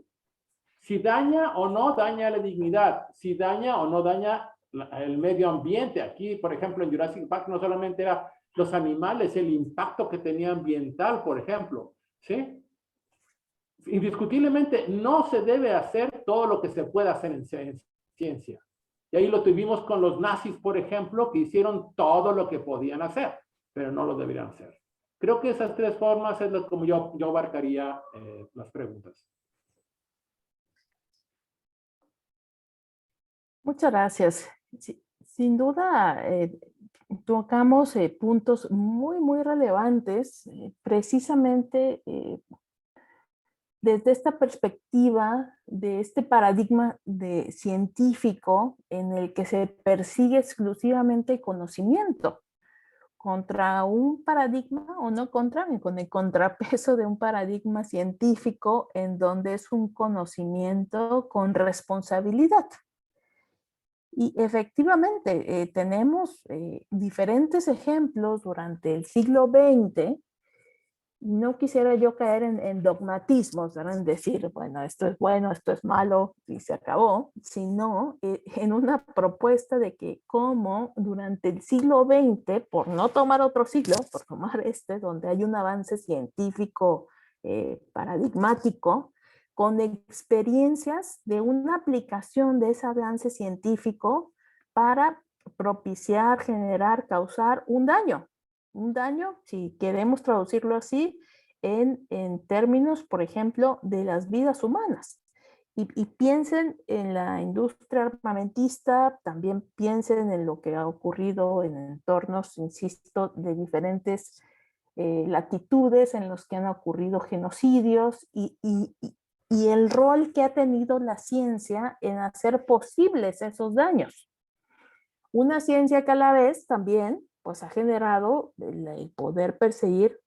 Si daña o no daña la dignidad, si daña o no daña el medio ambiente. Aquí, por ejemplo, en Jurassic Park no solamente eran los animales, el impacto que tenía ambiental, por ejemplo. ¿Sí? Indiscutiblemente no se debe hacer todo lo que se puede hacer en ciencia. Y ahí lo tuvimos con los nazis, por ejemplo, que hicieron todo lo que podían hacer, pero no lo deberían hacer. Creo que esas 3 formas es como yo abarcaría las preguntas. Muchas gracias. Sí, sin duda, tocamos puntos muy relevantes, precisamente desde esta perspectiva de este paradigma de científico en el que se persigue exclusivamente el conocimiento contra un paradigma, o no contra, con el contrapeso de un paradigma científico en donde es un conocimiento con responsabilidad. Y efectivamente, tenemos diferentes ejemplos durante el siglo XX. No quisiera yo caer en dogmatismos, ¿verdad? En decir, bueno, esto es malo y se acabó, sino en una propuesta de que cómo durante el siglo XX, por no tomar otro siglo, por tomar donde hay un avance científico paradigmático, con experiencias de una aplicación de ese avance científico para propiciar, generar, causar un daño, si queremos traducirlo así, en términos, por ejemplo, de las vidas humanas. y piensen en la industria armamentista, también piensen en lo que ha ocurrido en entornos, insisto, de diferentes latitudes en los que han ocurrido genocidios y el rol que ha tenido la ciencia en hacer posibles esos daños. Una ciencia que a la vez también pues, ha generado el poder perseguir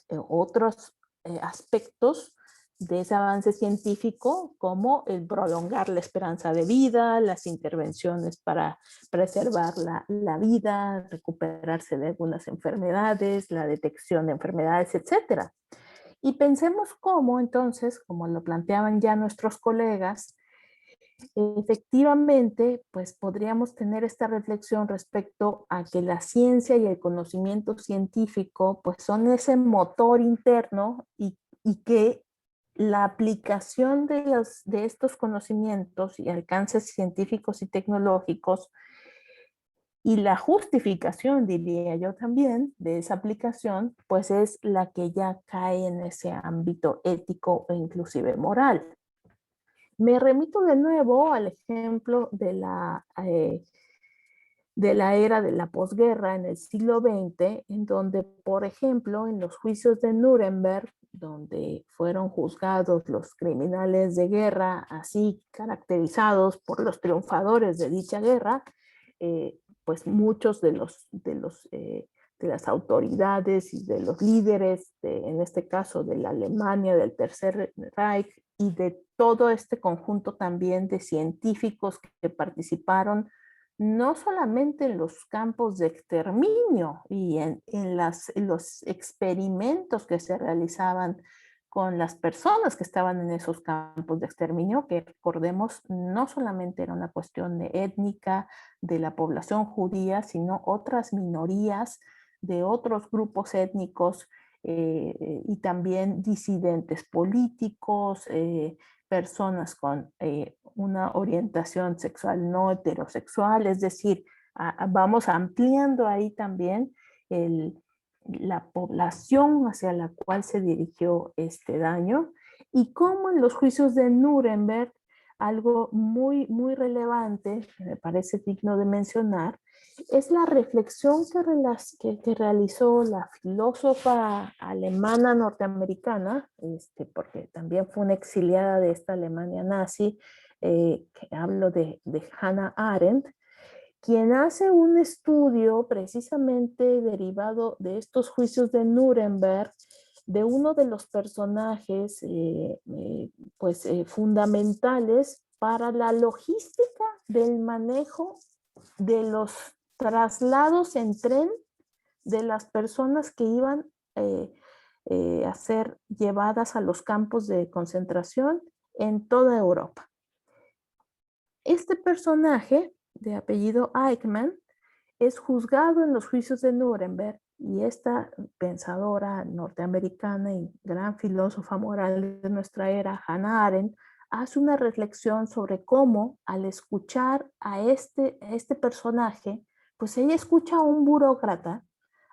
otros aspectos de ese avance científico, como el prolongar la esperanza de vida, las intervenciones para preservar la vida, recuperarse de algunas enfermedades, la detección de enfermedades, etc. Y pensemos cómo entonces, como lo planteaban ya nuestros colegas, efectivamente, pues podríamos tener esta reflexión respecto a que la ciencia y el conocimiento científico pues son ese motor interno y que la aplicación de estos conocimientos y alcances científicos y tecnológicos y la justificación, diría yo también, de esa aplicación, pues es la que ya cae en ese ámbito ético e inclusive moral. Me remito de nuevo al ejemplo de la era de la posguerra en el siglo XX, en donde, por ejemplo, en los juicios de Nuremberg, donde fueron juzgados los criminales de guerra, así caracterizados por los triunfadores de dicha guerra, pues muchos de las autoridades y de los líderes, en este caso de la Alemania, del Tercer Reich, y de todo este conjunto también de científicos que participaron no solamente en los campos de exterminio y en los experimentos que se realizaban con las personas que estaban en esos campos de exterminio, que recordemos no solamente era una cuestión étnica de la población judía, sino otras minorías de otros grupos étnicos y también disidentes políticos, personas con una orientación sexual no heterosexual, es decir, vamos ampliando ahí también la población hacia la cual se dirigió este daño, y cómo en los juicios de Nuremberg, algo muy, muy relevante, que me parece digno de mencionar, es la reflexión que realizó la filósofa alemana norteamericana, porque también fue una exiliada de esta Alemania nazi, que hablo de Hannah Arendt, quien hace un estudio precisamente derivado de estos juicios de Nuremberg, de uno de los personajes fundamentales para la logística del manejo de los traslados en tren de las personas que iban a ser llevadas a los campos de concentración en toda Europa. Este personaje, de apellido Eichmann, es juzgado en los juicios de Nuremberg, y esta pensadora norteamericana y gran filósofa moral de nuestra era, Hannah Arendt, hace una reflexión sobre cómo al escuchar a este personaje, pues ella escucha a un burócrata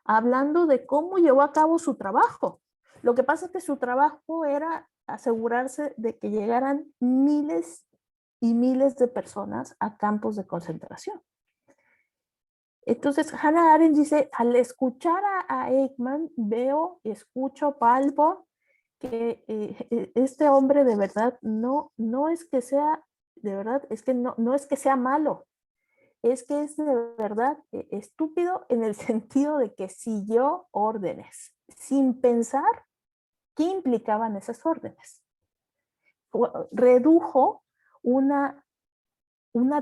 hablando de cómo llevó a cabo su trabajo. Lo que pasa es que su trabajo era asegurarse de que llegaran miles y miles de personas a campos de concentración. Entonces, Hannah Arendt dice, al escuchar a Eichmann, veo, escucho, palpo, que este hombre de verdad no es que sea, de verdad, es que no es que sea malo, es que es de verdad estúpido en el sentido de que siguió órdenes, sin pensar qué implicaban esas órdenes. Redujo una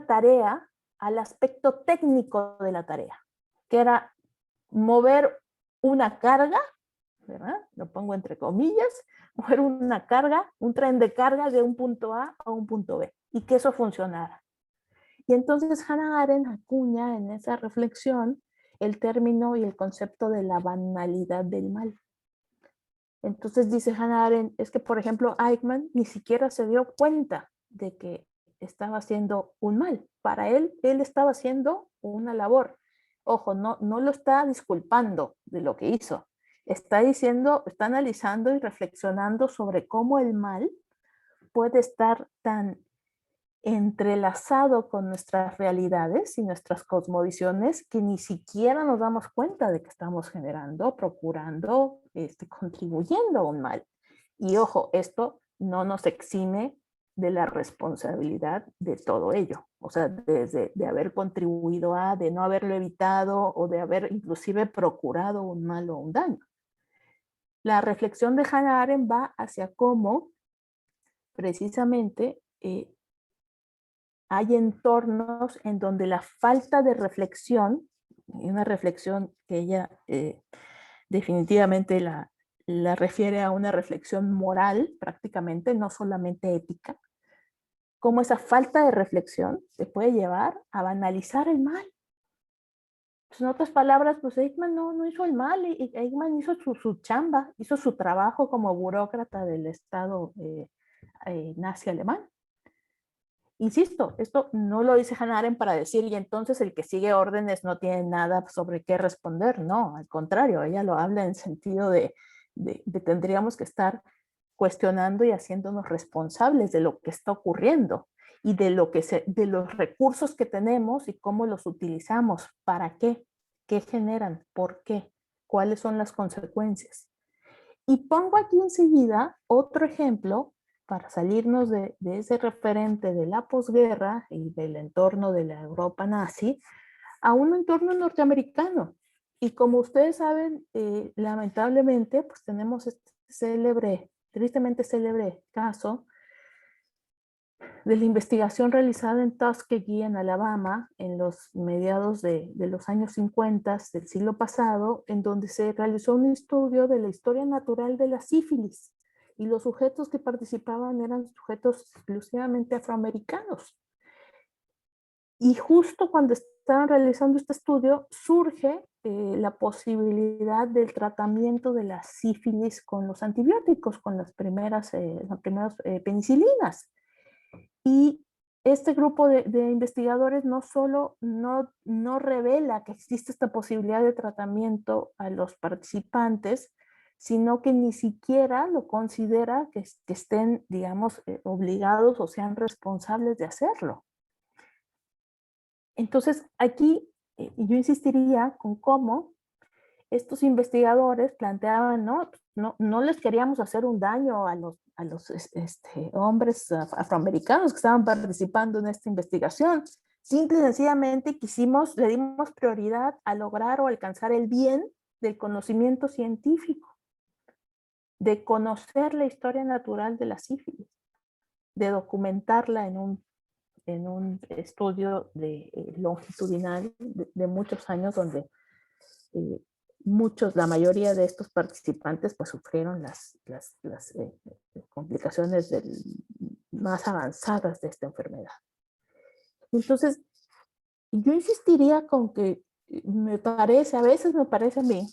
tarea al aspecto técnico de la tarea, que era mover una carga, ¿verdad? Lo pongo entre comillas, mover una carga, un tren de carga de un punto A a un punto B, y que eso funcionara. Y entonces Hannah Arendt acuña en esa reflexión el término y el concepto de la banalidad del mal. Entonces dice Hannah Arendt, es que por ejemplo Eichmann ni siquiera se dio cuenta de que estaba haciendo un mal. Para él estaba haciendo una labor. Ojo, no lo está disculpando de lo que hizo. Está analizando y reflexionando sobre cómo el mal puede estar tan entrelazado con nuestras realidades y nuestras cosmovisiones que ni siquiera nos damos cuenta de que estamos generando, procurando, contribuyendo a un mal. Y ojo, esto no nos exime de la responsabilidad de todo ello. O sea, desde de haber contribuido a, de no haberlo evitado o de haber inclusive procurado un mal o un daño. La reflexión de Hannah Arendt va hacia cómo precisamente hay entornos en donde la falta de reflexión, y una reflexión que ella definitivamente la refiere a una reflexión moral prácticamente, no solamente ética, cómo esa falta de reflexión te puede llevar a banalizar el mal. Pues en otras palabras, pues Eichmann no hizo el mal, y Eichmann hizo su chamba, hizo su trabajo como burócrata del Estado nazi alemán. Insisto, esto no lo dice Hannah Arendt para decir, y entonces el que sigue órdenes no tiene nada sobre qué responder. No, al contrario, ella lo habla en sentido de tendríamos que estar cuestionando y haciéndonos responsables de lo que está ocurriendo y de los recursos que tenemos y cómo los utilizamos, para qué generan, por qué, cuáles son las consecuencias. Y pongo aquí enseguida otro ejemplo para salirnos de ese referente de la posguerra y del entorno de la Europa nazi a un entorno norteamericano. Y como ustedes saben, lamentablemente, pues tenemos este tristemente célebre caso de la investigación realizada en Tuskegee, en Alabama, en los mediados de los años 50 del siglo pasado, en donde se realizó un estudio de la historia natural de la sífilis, y los sujetos que participaban eran sujetos exclusivamente afroamericanos. Y justo cuando estaban realizando este estudio, surge la posibilidad del tratamiento de la sífilis con los antibióticos, con las primeras penicilinas. Y este grupo de investigadores no solo no revela que existe esta posibilidad de tratamiento a los participantes, sino que ni siquiera lo considera que estén, digamos, obligados o sean responsables de hacerlo. Entonces, aquí yo insistiría con cómo estos investigadores planteaban, no les queríamos hacer un daño a los hombres afroamericanos que estaban participando en esta investigación. Simple y sencillamente le dimos prioridad a lograr o alcanzar el bien del conocimiento científico, de conocer la historia natural de la sífilis, de documentarla en un estudio longitudinal de muchos años, donde la mayoría de estos participantes pues sufrieron las complicaciones más avanzadas de esta enfermedad. Entonces, yo insistiría con que a veces me parece a mí,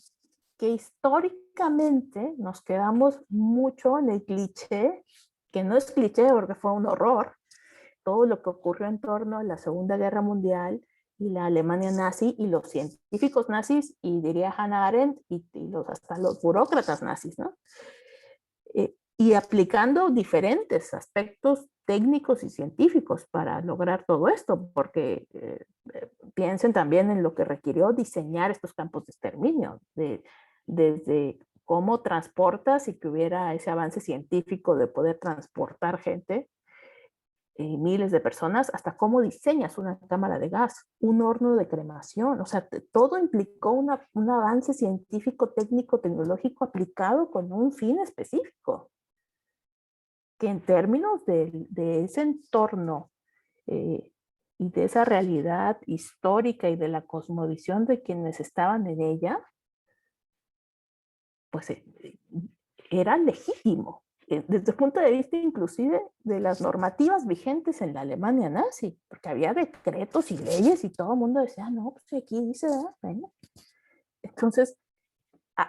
que históricamente nos quedamos mucho en el cliché, que no es cliché porque fue un horror, todo lo que ocurrió en torno a la Segunda Guerra Mundial y la Alemania nazi y los científicos nazis, y diría Hannah Arendt, y hasta los burócratas nazis, ¿no? Y aplicando diferentes aspectos técnicos y científicos para lograr todo esto, porque piensen también en lo que requirió diseñar estos campos de exterminio, desde cómo transportas y que hubiera ese avance científico de poder transportar gente, miles de personas, hasta cómo diseñas una cámara de gas, un horno de cremación. O sea, todo implicó un avance científico, técnico, tecnológico aplicado con un fin específico, que en términos de ese entorno y de esa realidad histórica y de la cosmovisión de quienes estaban en ella, pues era legítimo. Desde el punto de vista inclusive de las normativas vigentes en la Alemania nazi, porque había decretos y leyes y todo el mundo decía, no, pues aquí dice, bueno. Entonces,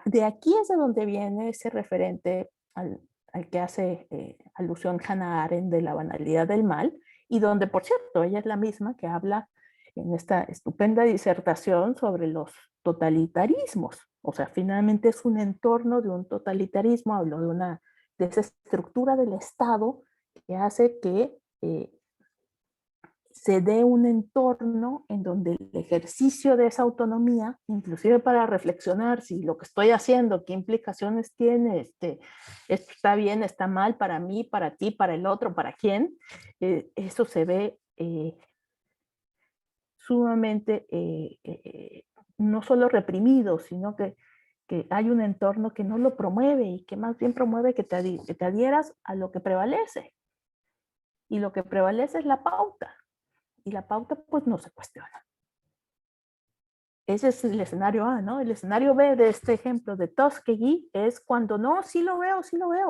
de aquí es de donde viene ese referente al que hace alusión Hannah Arendt de la banalidad del mal, y donde, por cierto, ella es la misma que habla en esta estupenda disertación sobre los totalitarismos. O sea, finalmente es un entorno de un totalitarismo, habló de esa estructura del Estado que hace que se dé un entorno en donde el ejercicio de esa autonomía, inclusive para reflexionar si lo que estoy haciendo, qué implicaciones tiene, esto está bien, está mal para mí, para ti, para el otro, para quién, eso se ve sumamente no solo reprimido, sino que hay un entorno que no lo promueve y que más bien promueve que te adhieras a lo que prevalece. Y lo que prevalece es la pauta. Y la pauta pues no se cuestiona. Ese es el escenario A, ¿no? El escenario B de este ejemplo de Tuskegee es cuando no, sí lo veo.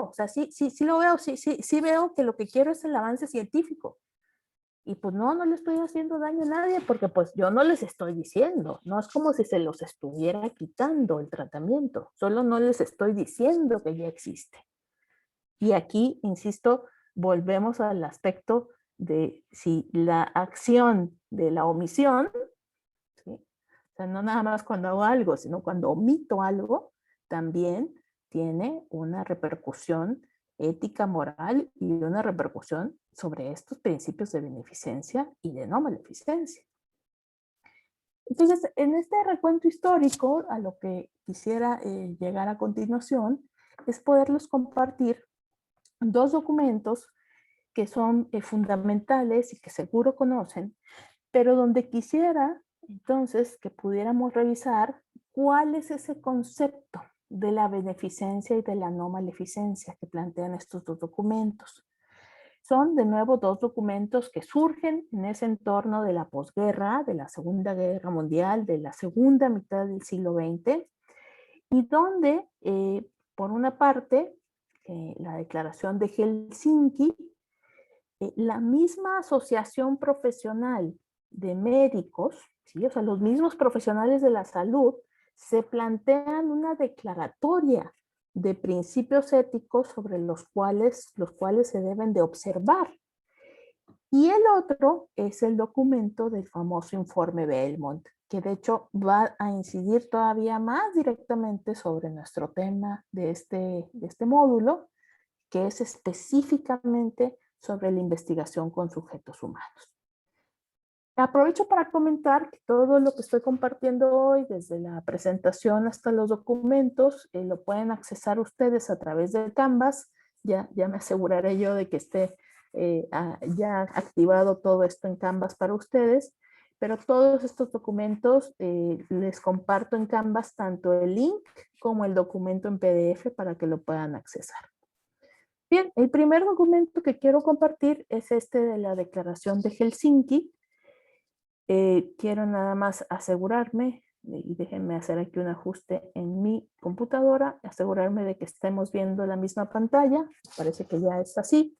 O sea, sí lo veo, sí veo que lo que quiero es el avance científico. Y pues no le estoy haciendo daño a nadie porque pues yo no les estoy diciendo. No es como si se los estuviera quitando el tratamiento. Solo no les estoy diciendo que ya existe. Y aquí, insisto, volvemos al aspecto de si la acción de la omisión, ¿sí? O sea, no nada más cuando hago algo, sino cuando omito algo, también tiene una repercusión ética, moral y una repercusión sobre estos principios de beneficencia y de no maleficencia. Entonces, en este recuento histórico, a lo que quisiera llegar a continuación, es poderlos compartir dos documentos que son fundamentales y que seguro conocen, pero donde quisiera entonces que pudiéramos revisar cuál es ese concepto de la beneficencia y de la no maleficencia que plantean estos dos documentos. Son de nuevo dos documentos que surgen en ese entorno de la posguerra, de la Segunda Guerra Mundial, de la segunda mitad del siglo XX, y donde, por una parte, la Declaración de Helsinki, la misma asociación profesional de médicos, ¿sí? O sea, los mismos profesionales de la salud, se plantean una declaratoria de principios éticos sobre los cuales se deben de observar. Y el otro es el documento del famoso informe Belmont, que de hecho va a incidir todavía más directamente sobre nuestro tema de este módulo, que es específicamente sobre la investigación con sujetos humanos. Aprovecho para comentar que todo lo que estoy compartiendo hoy, desde la presentación hasta los documentos, lo pueden accesar ustedes a través de Canvas. Ya me aseguraré yo de que esté ya activado todo esto en Canvas para ustedes, pero todos estos documentos les comparto en Canvas tanto el link como el documento en PDF para que lo puedan accesar. Bien, el primer documento que quiero compartir es este de la Declaración de Helsinki. Quiero nada más asegurarme, y déjenme hacer aquí un ajuste en mi computadora, asegurarme de que estemos viendo la misma pantalla. Parece que ya es así.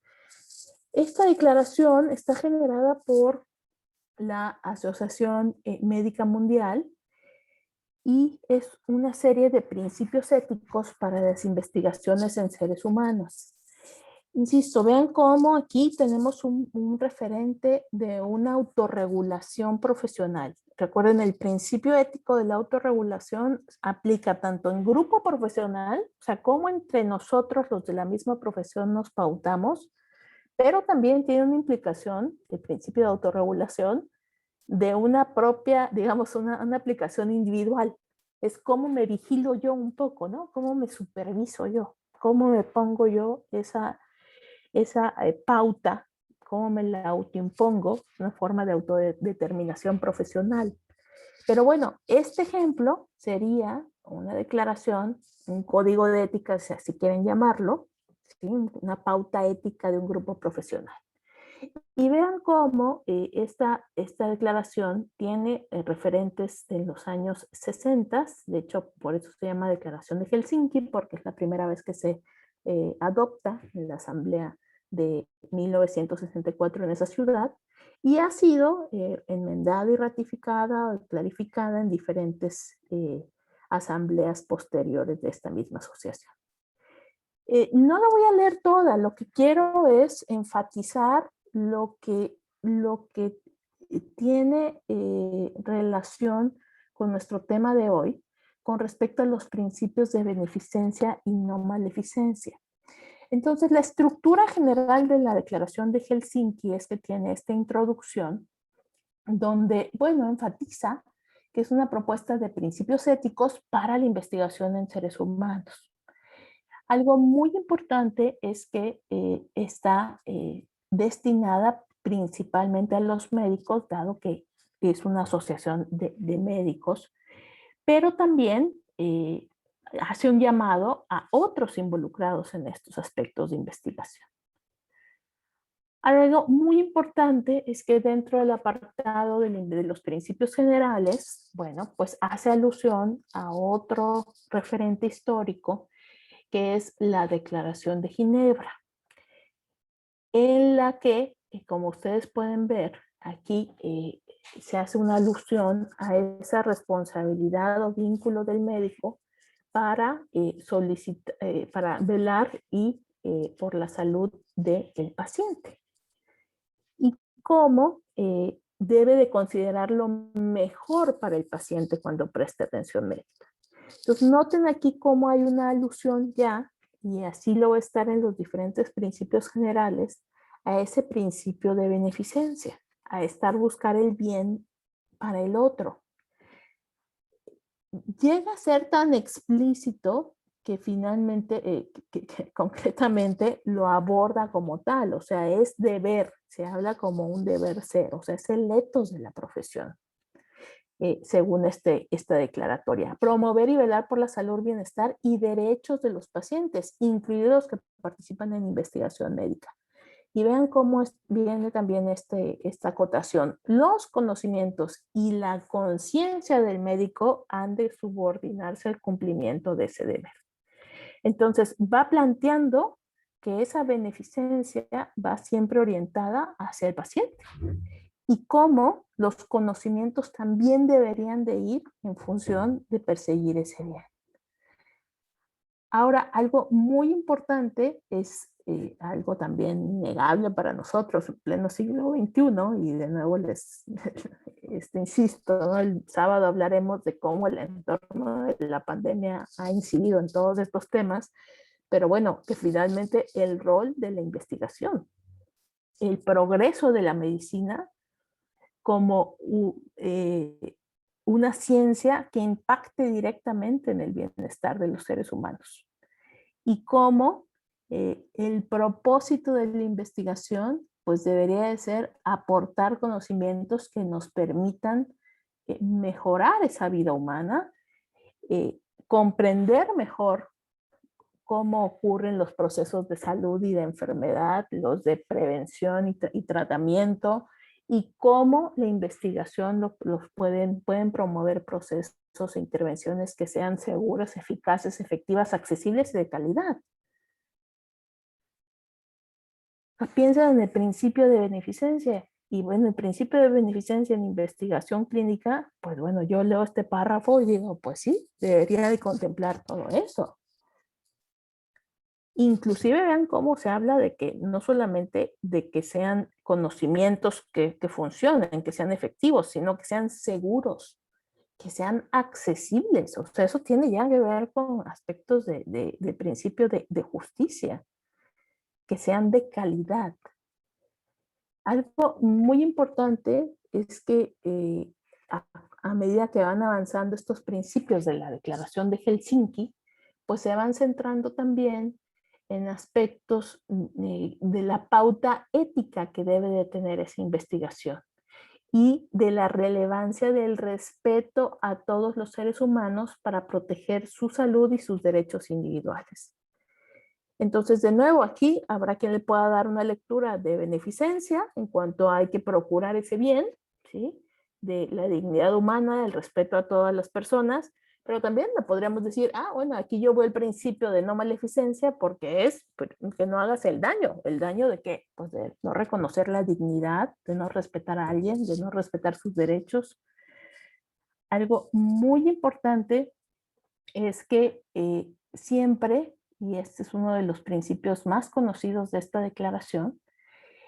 Esta declaración está generada por la Asociación Médica Mundial y es una serie de principios éticos para las investigaciones en seres humanos. Insisto, vean cómo aquí tenemos un referente de una autorregulación profesional. Recuerden, el principio ético de la autorregulación aplica tanto en grupo profesional, o sea, como entre nosotros los de la misma profesión nos pautamos, pero también tiene una implicación, el principio de autorregulación, de una propia, digamos, una aplicación individual. Es cómo me vigilo yo un poco, ¿no? Cómo me superviso yo, cómo me pongo yo esa pauta, cómo me la autoimpongo, una forma de autodeterminación profesional. Pero bueno, este ejemplo sería una declaración, un código de ética, si así quieren llamarlo, ¿sí? Una pauta ética de un grupo profesional. Y vean cómo esta declaración tiene referentes en los años 60, de hecho por eso se llama Declaración de Helsinki, porque es la primera vez que se adopta en la Asamblea de 1964 en esa ciudad, y ha sido enmendada y ratificada, clarificada en diferentes asambleas posteriores de esta misma asociación. No la voy a leer toda, lo que quiero es enfatizar lo que tiene relación con nuestro tema de hoy, con respecto a los principios de beneficencia y no maleficencia. Entonces, la estructura general de la Declaración de Helsinki es que tiene esta introducción donde, bueno, enfatiza que es una propuesta de principios éticos para la investigación en seres humanos. Algo muy importante es que está destinada principalmente a los médicos, dado que es una asociación de médicos, pero también hace un llamado a otros involucrados en estos aspectos de investigación. Algo muy importante es que dentro del apartado de los principios generales, bueno, pues hace alusión a otro referente histórico, que es la Declaración de Ginebra, en la que, como ustedes pueden ver, aquí se hace una alusión a esa responsabilidad o vínculo del médico para, para velar y por la salud del paciente. Y cómo debe de considerar lo mejor para el paciente cuando preste atención médica. Entonces, noten aquí cómo hay una alusión ya, y así lo va a estar en los diferentes principios generales, a ese principio de beneficencia, a estar buscar el bien para el otro. Llega a ser tan explícito que finalmente, que concretamente lo aborda como tal, o sea, es deber, se habla como un deber ser, o sea, es el ethos de la profesión. Según esta declaratoria. Promover y velar por la salud, bienestar y derechos de los pacientes, incluidos los que participan en investigación médica. Y vean cómo viene también esta acotación. Los conocimientos y la conciencia del médico han de subordinarse al cumplimiento de ese deber. Entonces, va planteando que esa beneficencia va siempre orientada hacia el paciente y cómo los conocimientos también deberían de ir en función de perseguir ese bien. Ahora, algo muy importante es algo también innegable para nosotros en pleno siglo XXI, y de nuevo les insisto, ¿no? El sábado hablaremos de cómo el entorno de la pandemia ha incidido en todos estos temas, pero bueno, que finalmente el rol de la investigación, el progreso de la medicina como una ciencia que impacte directamente en el bienestar de los seres humanos. Y cómo el propósito de la investigación pues debería de ser aportar conocimientos que nos permitan mejorar esa vida humana, comprender mejor cómo ocurren los procesos de salud y de enfermedad, los de prevención y tratamiento, y cómo la investigación pueden promover procesos e intervenciones que sean seguras, eficaces, efectivas, accesibles y de calidad. Piensa en el principio de beneficencia. Y bueno, el principio de beneficencia en investigación clínica, pues bueno, yo leo este párrafo y digo, pues sí, debería de contemplar todo eso. Inclusive vean cómo se habla de que no solamente de que sean conocimientos que funcionen, que sean efectivos, sino que sean seguros, que sean accesibles. O sea, eso tiene ya que ver con aspectos de principio de justicia, que sean de calidad. Algo muy importante es que a medida que van avanzando estos principios de la Declaración de Helsinki, pues se van centrando también en aspectos de la pauta ética que debe de tener esa investigación y de la relevancia del respeto a todos los seres humanos para proteger su salud y sus derechos individuales. Entonces, de nuevo, aquí habrá quien le pueda dar una lectura de beneficencia en cuanto hay que procurar ese bien, ¿sí? De la dignidad humana, el respeto a todas las personas, pero también le podríamos decir, bueno, aquí yo voy al principio de no maleficencia porque es que no hagas el daño de qué, pues de no reconocer la dignidad, de no respetar a alguien, de no respetar sus derechos. Algo muy importante es que siempre, y este es uno de los principios más conocidos de esta declaración,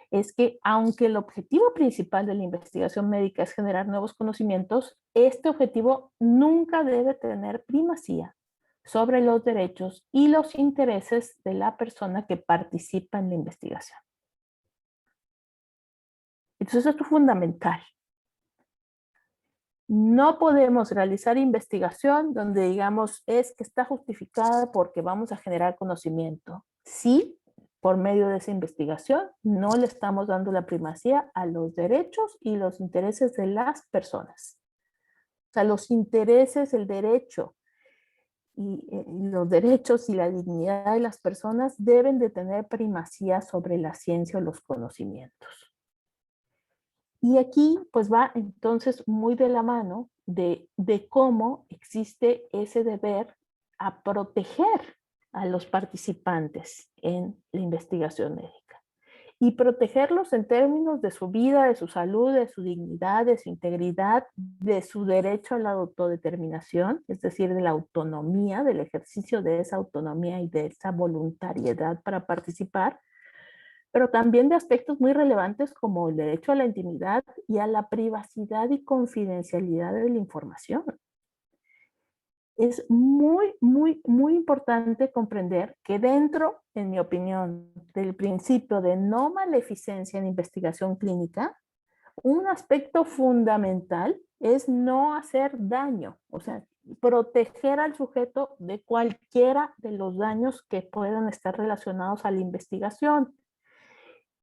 es que aunque el objetivo principal de la investigación médica es generar nuevos conocimientos, este objetivo nunca debe tener primacía sobre los derechos y los intereses de la persona que participa en la investigación. Entonces esto es fundamental. No podemos realizar investigación donde digamos es que está justificada porque vamos a generar conocimiento. Sí, por medio de esa investigación no le estamos dando la primacía a los derechos y los intereses de las personas. O sea, los intereses, el derecho y los derechos y la dignidad de las personas deben de tener primacía sobre la ciencia o los conocimientos. Y aquí pues va entonces muy de la mano de cómo existe ese deber a proteger a los participantes en la investigación médica. Y protegerlos en términos de su vida, de su salud, de su dignidad, de su integridad, de su derecho a la autodeterminación, es decir, de la autonomía, del ejercicio de esa autonomía y de esa voluntariedad para participar, pero también de aspectos muy relevantes como el derecho a la intimidad y a la privacidad y confidencialidad de la información. Es muy, muy, muy importante comprender que dentro, en mi opinión, del principio de no maleficencia en investigación clínica, un aspecto fundamental es no hacer daño, o sea, proteger al sujeto de cualquiera de los daños que puedan estar relacionados a la investigación.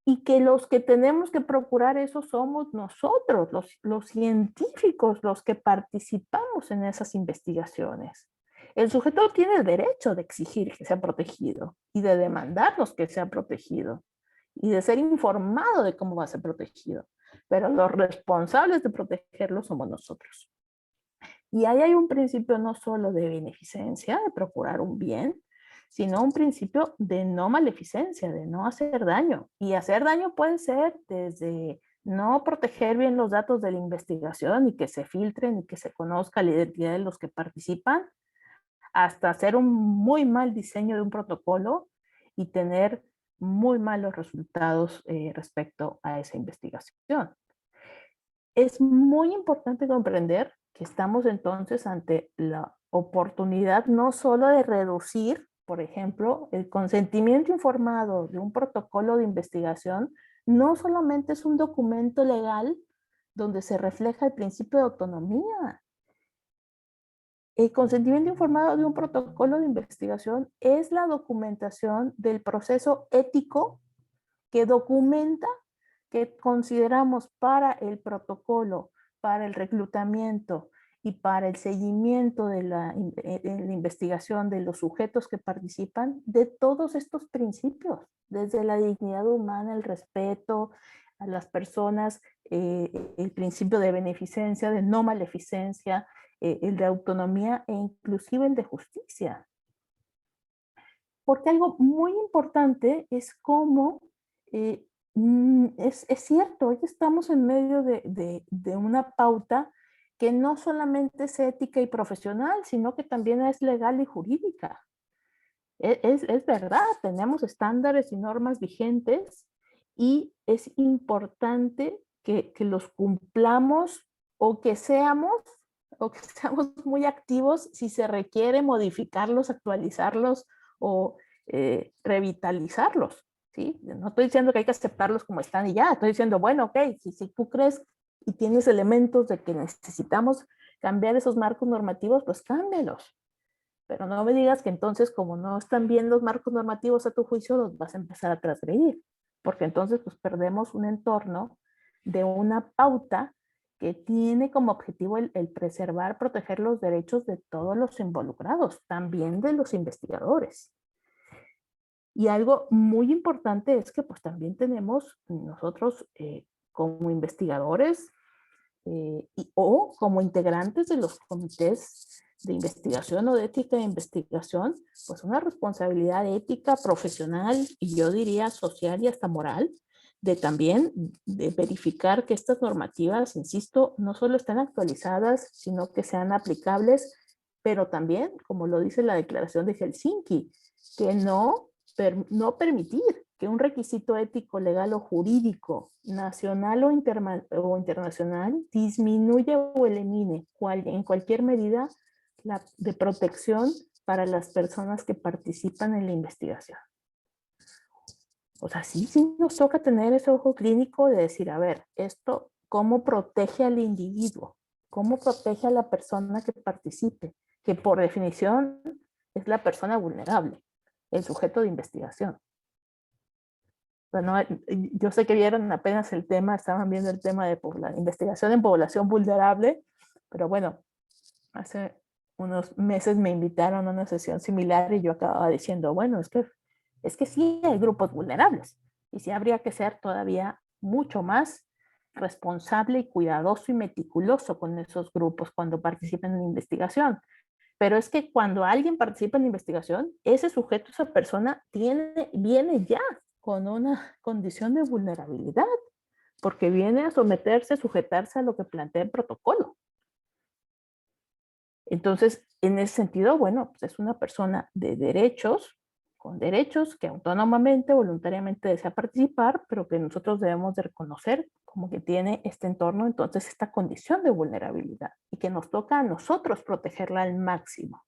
Y que los que tenemos que procurar eso somos nosotros, los científicos, los que participamos en esas investigaciones. El sujeto tiene el derecho de exigir que sea protegido y de demandarnos que sea protegido y de ser informado de cómo va a ser protegido. Pero los responsables de protegerlo somos nosotros. Y ahí hay un principio no solo de beneficencia, de procurar un bien, sino un principio de no maleficencia, de no hacer daño. Y hacer daño puede ser desde no proteger bien los datos de la investigación y que se filtren y que se conozca la identidad de los que participan, hasta hacer un muy mal diseño de un protocolo y tener muy malos resultados respecto a esa investigación. Es muy importante comprender que estamos entonces ante la oportunidad no solo de reducir, por ejemplo, el consentimiento informado de un protocolo de investigación, no solamente es un documento legal donde se refleja el principio de autonomía. El consentimiento informado de un protocolo de investigación es la documentación del proceso ético que documenta que consideramos para el protocolo, para el reclutamiento y para el seguimiento de la investigación de los sujetos que participan, de todos estos principios, desde la dignidad humana, el respeto a las personas, el principio de beneficencia, de no maleficencia, el de autonomía e inclusive el de justicia. Porque algo muy importante es cómo es cierto, hoy estamos en medio de una pauta que no solamente es ética y profesional, sino que también es legal y jurídica. Es verdad, tenemos estándares y normas vigentes y es importante que los cumplamos o que seamos muy activos si se requiere modificarlos, actualizarlos o revitalizarlos. ¿Sí? No estoy diciendo que hay que aceptarlos como están y ya, estoy diciendo, bueno, ok, si tú crees y tienes elementos de que necesitamos cambiar esos marcos normativos, pues cámbialos. Pero no me digas que entonces, como no están bien los marcos normativos a tu juicio, los vas a empezar a transgredir, porque entonces pues perdemos un entorno de una pauta que tiene como objetivo el preservar, proteger los derechos de todos los involucrados, también de los investigadores. Y algo muy importante es que pues también tenemos nosotros como investigadores o como integrantes de los comités de investigación o de ética de investigación, pues una responsabilidad ética, profesional y yo diría social y hasta moral, de también de verificar que estas normativas, insisto, no solo están actualizadas, sino que sean aplicables, pero también, como lo dice la Declaración de Helsinki, que no permitir que un requisito ético, legal o jurídico, nacional o internacional, disminuya o elimine en cualquier medida de protección para las personas que participan en la investigación. O sea, sí nos toca tener ese ojo clínico de decir, a ver, esto, ¿cómo protege al individuo? ¿Cómo protege a la persona que participe? Que por definición es la persona vulnerable, el sujeto de investigación. Bueno, yo sé que vieron apenas el tema, estaban viendo el tema de investigación en población vulnerable, pero bueno, hace unos meses me invitaron a una sesión similar y yo acababa diciendo, bueno, es que sí hay grupos vulnerables y sí habría que ser todavía mucho más responsable y cuidadoso y meticuloso con esos grupos cuando participen en investigación. Pero es que cuando alguien participa en investigación, ese sujeto, esa persona, viene ya con una condición de vulnerabilidad, porque viene a someterse, sujetarse a lo que plantea el protocolo. Entonces, en ese sentido, bueno, pues es una persona de derechos, con derechos que autónomamente, voluntariamente desea participar, pero que nosotros debemos de reconocer como que tiene este entorno, entonces esta condición de vulnerabilidad y que nos toca a nosotros protegerla al máximo.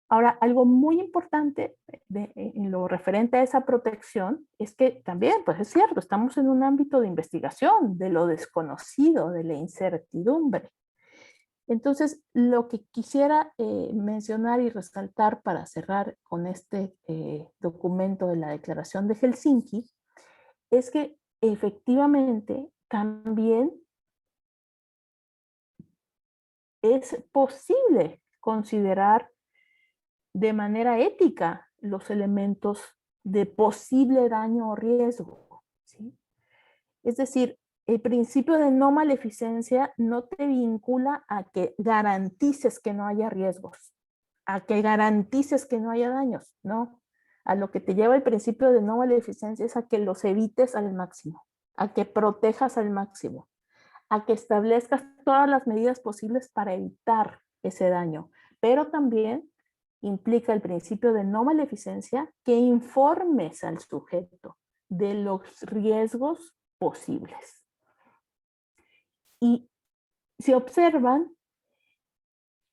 Ahora, algo muy importante en lo referente a esa protección es que también, pues es cierto, estamos en un ámbito de investigación, de lo desconocido, de la incertidumbre. Entonces, lo que quisiera mencionar y resaltar para cerrar con este documento de la Declaración de Helsinki es que efectivamente también es posible considerar de manera ética los elementos de posible daño o riesgo, ¿sí? Es decir, el principio de no maleficencia no te vincula a que garantices que no haya riesgos, a que garantices que no haya daños, no. A lo que te lleva el principio de no maleficencia es a que los evites al máximo, a que protejas al máximo, a que establezcas todas las medidas posibles para evitar ese daño, pero también implica el principio de no maleficencia que informes al sujeto de los riesgos posibles. Y si observan,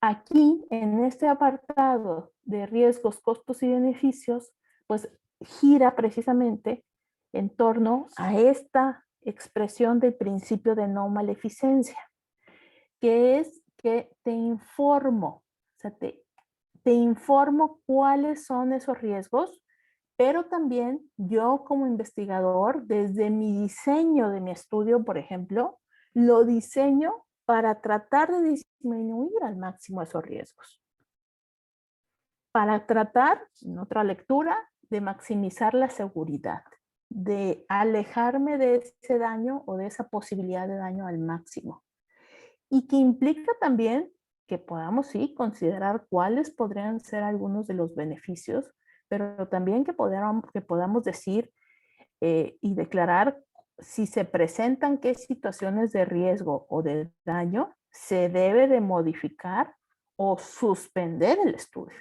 aquí en este apartado de riesgos, costos y beneficios, pues gira precisamente en torno a esta expresión del principio de no maleficencia, que es que te informo, o sea, te informo cuáles son esos riesgos, pero también yo como investigador, desde mi diseño de mi estudio, por ejemplo, lo diseño para tratar de disminuir al máximo esos riesgos. Para tratar, en otra lectura, de maximizar la seguridad, de alejarme de ese daño o de esa posibilidad de daño al máximo. Y que implica también que podamos, sí, considerar cuáles podrían ser algunos de los beneficios, pero también que podamos decir y declarar si se presentan qué situaciones de riesgo o de daño se debe de modificar o suspender el estudio.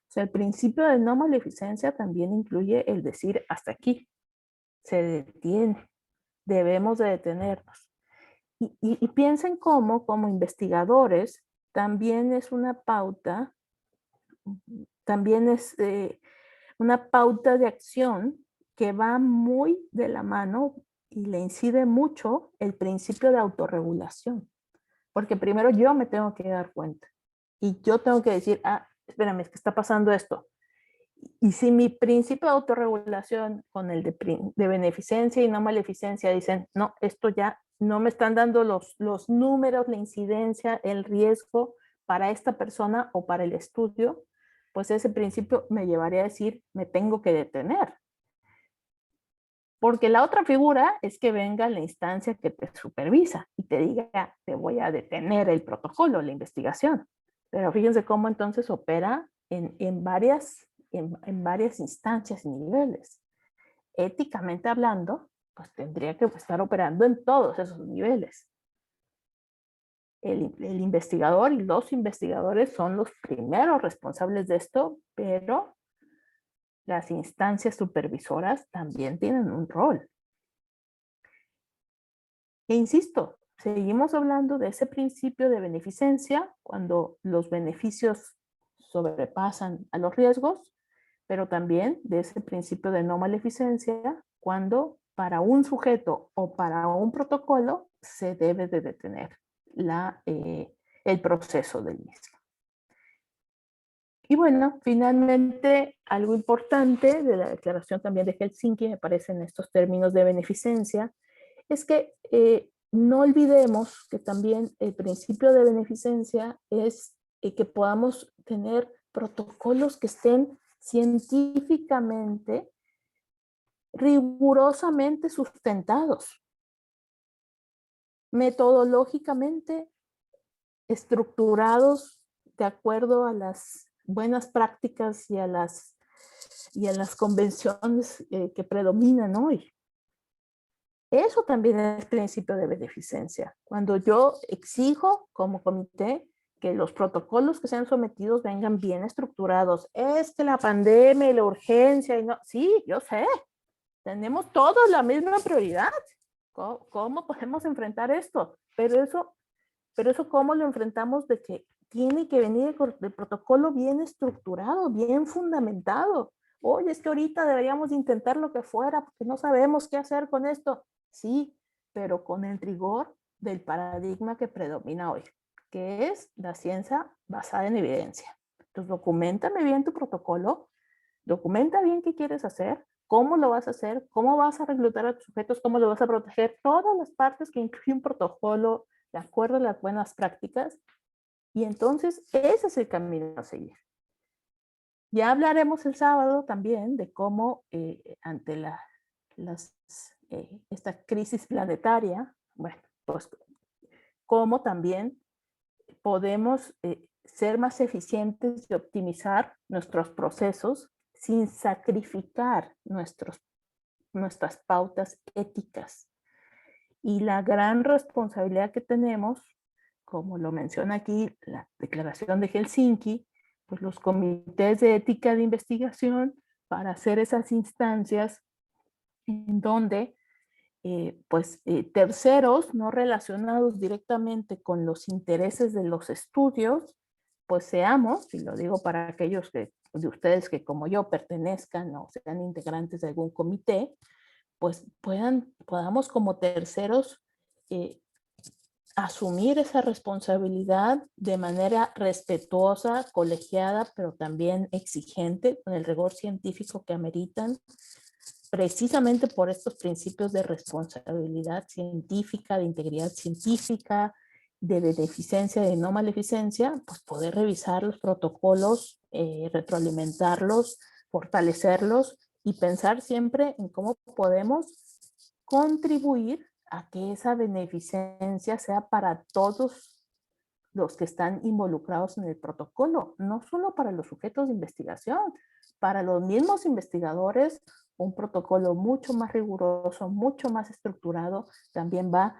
O sea, el principio de no maleficencia también incluye el decir hasta aquí, se detiene, debemos de detenernos. Y piensen cómo, como investigadores, también es una pauta, también es una pauta de acción que va muy de la mano y le incide mucho el principio de autorregulación. Porque primero yo me tengo que dar cuenta y yo tengo que decir, ah, espérame, es que está pasando esto. Y si mi principio de autorregulación con el de beneficencia y no maleficencia dicen, no, esto ya no me están dando los números, la incidencia, el riesgo para esta persona o para el estudio, pues ese principio me llevaría a decir, me tengo que detener. Porque la otra figura es que venga la instancia que te supervisa y te diga, te voy a detener el protocolo, la investigación. Pero fíjense cómo entonces opera en varias instancias y niveles. Éticamente hablando, pues tendría que estar operando en todos esos niveles. El investigador y los investigadores son los primeros responsables de esto, pero las instancias supervisoras también tienen un rol. E insisto, seguimos hablando de ese principio de beneficencia cuando los beneficios sobrepasan a los riesgos, pero también de ese principio de no maleficencia cuando para un sujeto o para un protocolo se debe de detener el proceso del mismo. Y bueno, finalmente, algo importante de la declaración también de Helsinki, me parece en estos términos de beneficencia, es que no olvidemos que también el principio de beneficencia es que podamos tener protocolos que estén científicamente, rigurosamente sustentados, metodológicamente estructurados de acuerdo a las buenas prácticas y a las convenciones que predominan hoy. Eso también es principio de beneficencia. Cuando yo exijo como comité que los protocolos que sean sometidos vengan bien estructurados. Es que la pandemia y la urgencia, y no, sí, yo sé, tenemos todos la misma prioridad. ¿Cómo podemos enfrentar esto? Pero eso ¿cómo lo enfrentamos? De que tiene que venir el protocolo bien estructurado, bien fundamentado. Oye, es que ahorita deberíamos intentar lo que fuera porque no sabemos qué hacer con esto. Sí, pero con el rigor del paradigma que predomina hoy, que es la ciencia basada en evidencia. Entonces, documentame bien tu protocolo, documenta bien qué quieres hacer, cómo lo vas a hacer, cómo vas a reclutar a tus sujetos, cómo lo vas a proteger, todas las partes que incluye un protocolo de acuerdo a las buenas prácticas. Y entonces ese es el camino a seguir. Ya hablaremos el sábado también de cómo ante esta crisis planetaria, bueno, pues cómo también podemos ser más eficientes y optimizar nuestros procesos sin sacrificar nuestras pautas éticas. Y la gran responsabilidad que tenemos, como lo menciona aquí la Declaración de Helsinki, pues los comités de ética de investigación para hacer esas instancias en donde terceros no relacionados directamente con los intereses de los estudios, pues seamos, y lo digo para aquellos de ustedes que como yo pertenezcan o sean integrantes de algún comité, pues podamos como terceros asumir esa responsabilidad de manera respetuosa, colegiada, pero también exigente, con el rigor científico que ameritan, precisamente por estos principios de responsabilidad científica, de integridad científica, de beneficencia, de no maleficencia, pues poder revisar los protocolos, retroalimentarlos, fortalecerlos y pensar siempre en cómo podemos contribuir a que esa beneficencia sea para todos los que están involucrados en el protocolo, no solo para los sujetos de investigación, para los mismos investigadores, un protocolo mucho más riguroso, mucho más estructurado, también va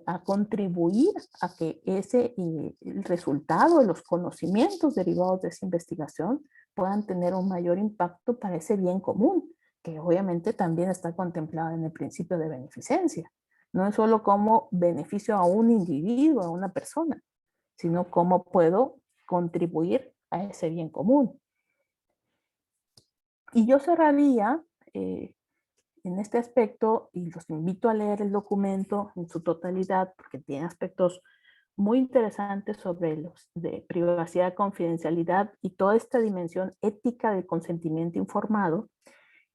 a contribuir a que el resultado de los conocimientos derivados de esa investigación puedan tener un mayor impacto para ese bien común, que obviamente también está contemplado en el principio de beneficencia. No es solo como beneficio a un individuo, a una persona, sino cómo puedo contribuir a ese bien común. Y yo cerraría en este aspecto, y los invito a leer el documento en su totalidad, porque tiene aspectos muy interesantes sobre los de privacidad, confidencialidad y toda esta dimensión ética del consentimiento informado,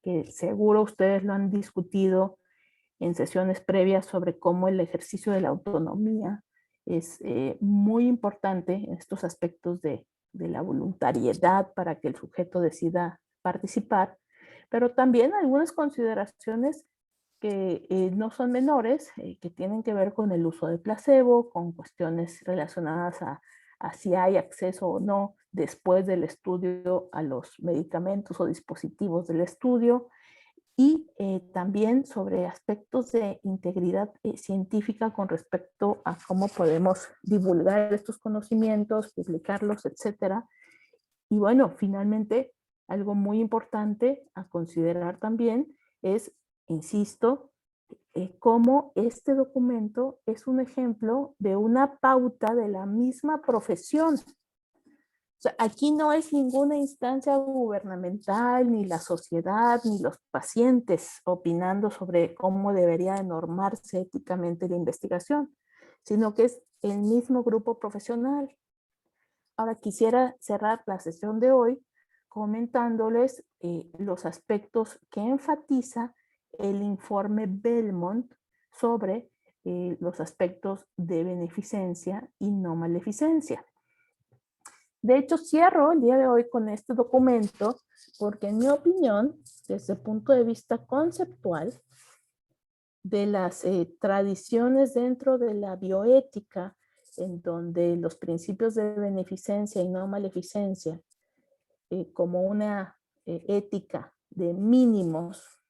que seguro ustedes lo han discutido en sesiones previas sobre cómo el ejercicio de la autonomía es muy importante en estos aspectos de la voluntariedad para que el sujeto decida participar, pero también algunas consideraciones que no son menores, que tienen que ver con el uso de placebo, con cuestiones relacionadas a si hay acceso o no después del estudio a los medicamentos o dispositivos del estudio, y también sobre aspectos de integridad científica con respecto a cómo podemos divulgar estos conocimientos, publicarlos, etcétera. Y bueno, finalmente, algo muy importante a considerar también es, insisto, cómo este documento es un ejemplo de una pauta de la misma profesión. O sea, aquí no es ninguna instancia gubernamental, ni la sociedad, ni los pacientes opinando sobre cómo debería de normarse éticamente la investigación, sino que es el mismo grupo profesional. Ahora quisiera cerrar la sesión de hoy comentándoles los aspectos que enfatiza el informe Belmont sobre los aspectos de beneficencia y no maleficencia. De hecho, cierro el día de hoy con este documento porque, en mi opinión, desde el punto de vista conceptual, de las tradiciones dentro de la bioética, en donde los principios de beneficencia y no maleficencia, como una ética de mínimos,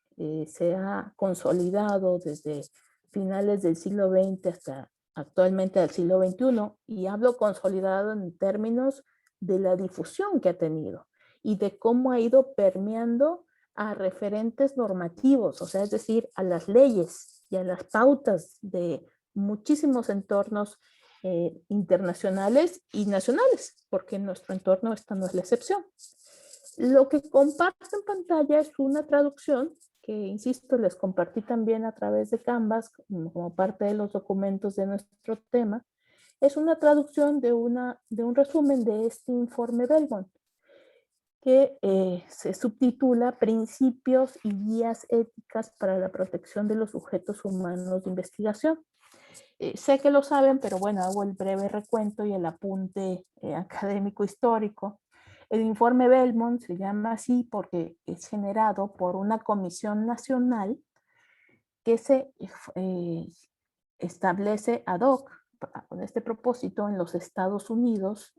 se ha consolidado desde finales del siglo XX hasta actualmente del siglo XXI, y hablo consolidado en términos de la difusión que ha tenido y de cómo ha ido permeando a referentes normativos, o sea, es decir, a las leyes y a las pautas de muchísimos entornos internacionales y nacionales, porque en nuestro entorno esta no es la excepción. Lo que comparto en pantalla es una traducción que, insisto, les compartí también a través de Canvas como parte de los documentos de nuestro tema. Es una traducción de un resumen de este informe Belmont, que se subtitula Principios y Guías Éticas para la Protección de los Sujetos Humanos de Investigación. Sé que lo saben, pero bueno, hago el breve recuento y el apunte académico histórico. El informe Belmont se llama así porque es generado por una comisión nacional que se establece ad hoc con este propósito en los Estados Unidos.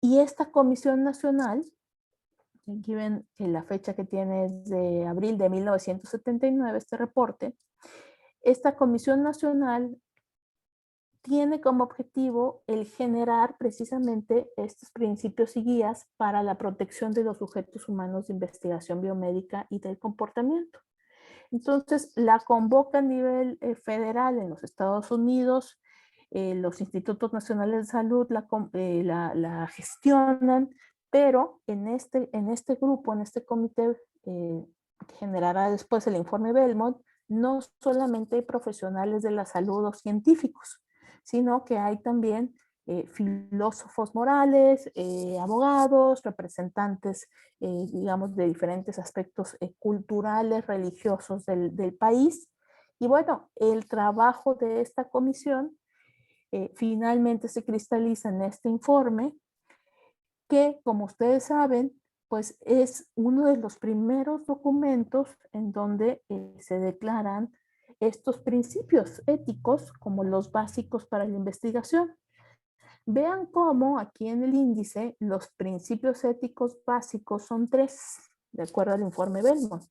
Y esta comisión nacional, aquí ven que la fecha que tiene es de abril de 1979, este reporte. Esta comisión nacional tiene como objetivo el generar precisamente estos principios y guías para la protección de los sujetos humanos de investigación biomédica y del comportamiento. Entonces, la convoca a nivel federal en los Estados Unidos, los institutos nacionales de salud la gestionan, pero en este grupo, en este comité que generará después el informe Belmont, no solamente hay profesionales de la salud o científicos, sino que hay también filósofos morales, abogados, representantes, digamos, de diferentes aspectos culturales, religiosos del país. Y bueno, el trabajo de esta comisión finalmente se cristaliza en este informe que, como ustedes saben, pues es uno de los primeros documentos en donde se declaran estos principios éticos como los básicos para la investigación. Vean cómo aquí en el índice los principios éticos básicos son 3, de acuerdo al informe Belmont.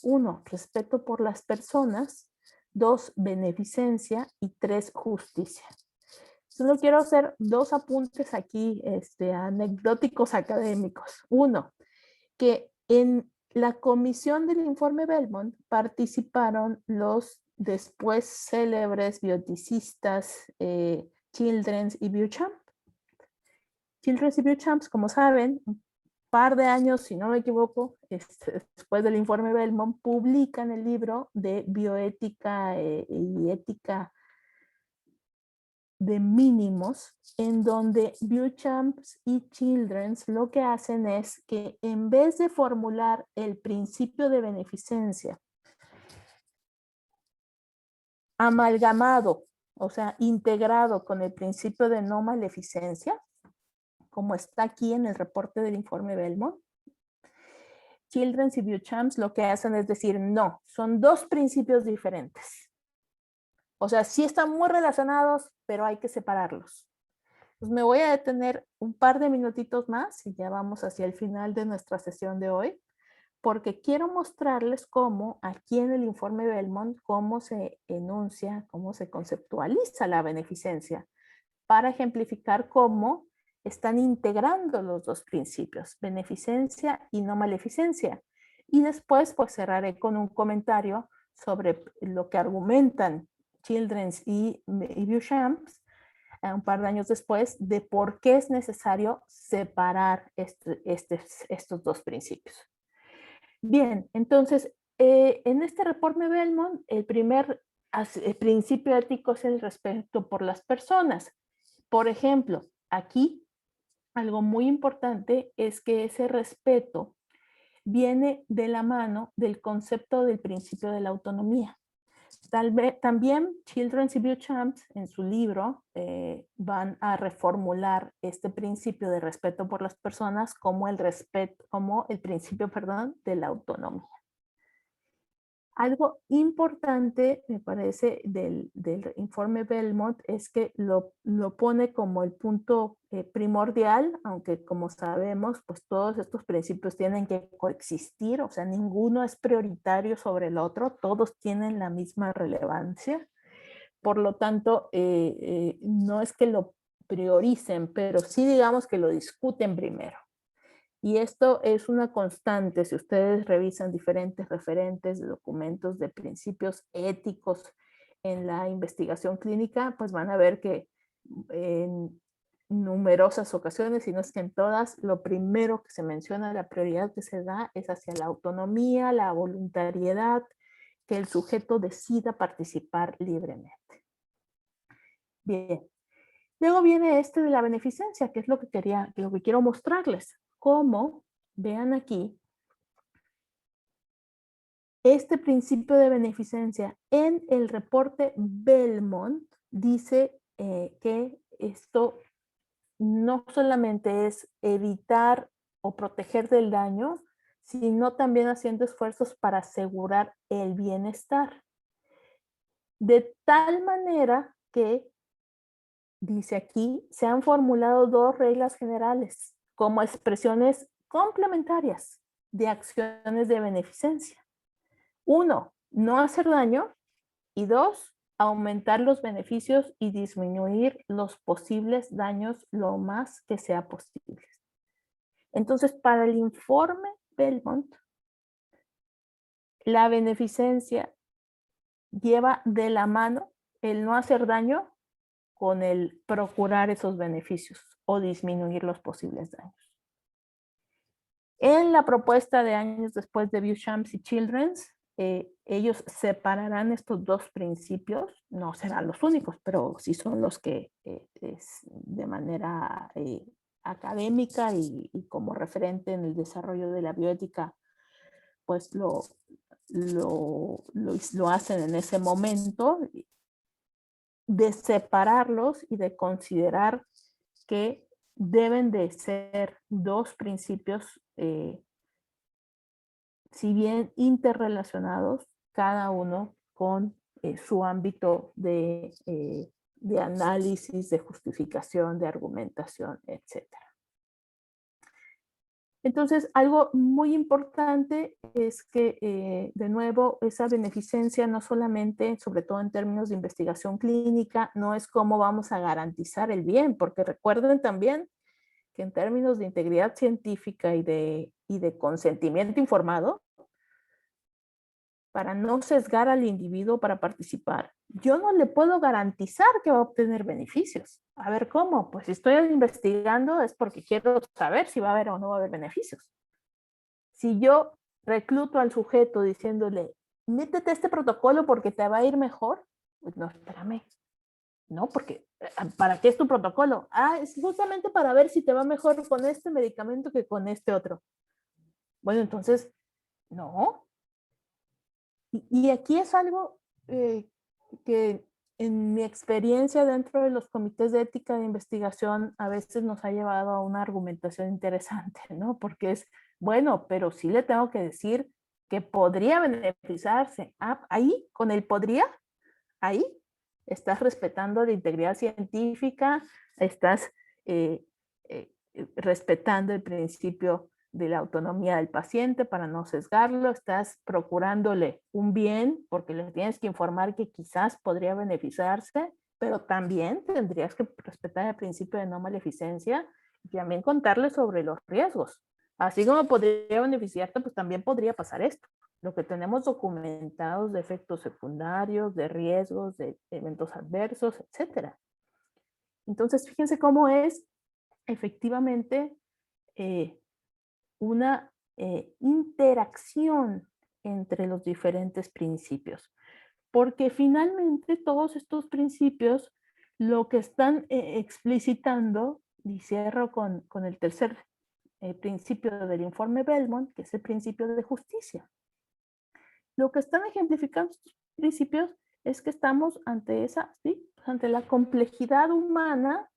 1, respeto por las personas. 2, beneficencia. Y 3, justicia. Solo quiero hacer 2 apuntes aquí anecdóticos académicos. 1, que en la comisión del informe Belmont participaron los después célebres bioeticistas Childrens y Beauchamp. Childrens y Beauchamp, como saben, un par de años, si no me equivoco, después del informe Belmont, publican el libro de bioética y ética de mínimos, en donde Beauchamp y Childrens lo que hacen es que, en vez de formular el principio de beneficencia amalgamado, o sea, integrado con el principio de no maleficencia, como está aquí en el reporte del informe Belmont, Childrens y Beauchamp lo que hacen es decir, no, son 2 principios diferentes. O sea, sí están muy relacionados, pero hay que separarlos. Pues me voy a detener un par de minutitos más y ya vamos hacia el final de nuestra sesión de hoy, porque quiero mostrarles cómo aquí en el informe Belmont, cómo se enuncia, cómo se conceptualiza la beneficencia, para ejemplificar cómo están integrando los 2 principios, beneficencia y no maleficencia. Y después pues cerraré con un comentario sobre lo que argumentan Childrens y Beauchamp un par de años después, de por qué es necesario separar estos dos principios. Bien, entonces, en este reporte Belmont, el primer principio ético es el respeto por las personas. Por ejemplo, aquí algo muy importante es que ese respeto viene de la mano del concepto del principio de la autonomía. También Childrens y Beauchamp en su libro van a reformular este principio de respeto por las personas como el principio, de la autonomía. Algo importante, me parece, del informe Belmont es que lo pone como el punto primordial, aunque como sabemos, pues todos estos principios tienen que coexistir, o sea, ninguno es prioritario sobre el otro, todos tienen la misma relevancia. Por lo tanto, no es que lo prioricen, pero sí digamos que lo discuten primero. Y esto es una constante, si ustedes revisan diferentes referentes de documentos de principios éticos en la investigación clínica, pues van a ver que en numerosas ocasiones, si no es que en todas, lo primero que se menciona, la prioridad que se da es hacia la autonomía, la voluntariedad, que el sujeto decida participar libremente. Bien. Luego viene este de la beneficencia, que es lo que quiero mostrarles. Cómo, vean aquí, este principio de beneficencia en el reporte Belmont dice que esto no solamente es evitar o proteger del daño, sino también haciendo esfuerzos para asegurar el bienestar. De tal manera que, dice aquí, se han formulado dos reglas generales como expresiones complementarias de acciones de beneficencia. 1, no hacer daño, y 2, aumentar los beneficios y disminuir los posibles daños lo más que sea posible. Entonces, para el informe Belmont, la beneficencia lleva de la mano el no hacer daño con el procurar esos beneficios o disminuir los posibles daños. En la propuesta de años después de Beauchamp y Childrens, ellos separarán estos dos principios, no serán los únicos, pero sí son los que de manera académica y como referente en el desarrollo de la bioética, pues lo hacen en ese momento, de separarlos y de considerar que deben de ser dos principios, si bien interrelacionados, cada uno con su ámbito de análisis, de justificación, de argumentación, etc. Entonces, algo muy importante es que, de nuevo, esa beneficencia no solamente, sobre todo en términos de investigación clínica, no es cómo vamos a garantizar el bien, porque recuerden también que en términos de integridad científica y de consentimiento informado, para no sesgar al individuo para participar, yo no le puedo garantizar que va a obtener beneficios. A ver, ¿cómo? Pues si estoy investigando es porque quiero saber si va a haber o no va a haber beneficios. Si yo recluto al sujeto diciéndole, métete a este protocolo porque te va a ir mejor, pues no, espérame. No, porque ¿para qué es tu protocolo? Ah, es justamente para ver si te va mejor con este medicamento que con este otro. Bueno, entonces, no. Y aquí es algo que en mi experiencia dentro de los comités de ética de investigación a veces nos ha llevado a una argumentación interesante, ¿no? Porque es, bueno, pero sí le tengo que decir que podría beneficiarse. Ah, ahí, con el podría, ahí estás respetando la integridad científica, estás respetando el principio de la autonomía del paciente para no sesgarlo, estás procurándole un bien porque le tienes que informar que quizás podría beneficiarse, pero también tendrías que respetar el principio de no maleficencia y también contarle sobre los riesgos. Así como podría beneficiarte, pues también podría pasar esto. Lo que tenemos documentados de efectos secundarios, de riesgos, de eventos adversos, etc. Entonces, fíjense cómo es efectivamente una interacción entre los diferentes principios. Porque finalmente todos estos principios lo que están explicitando, y cierro con el tercer principio del informe Belmont, que es el principio de justicia. Lo que están ejemplificando estos principios es que estamos ante ante la complejidad humana,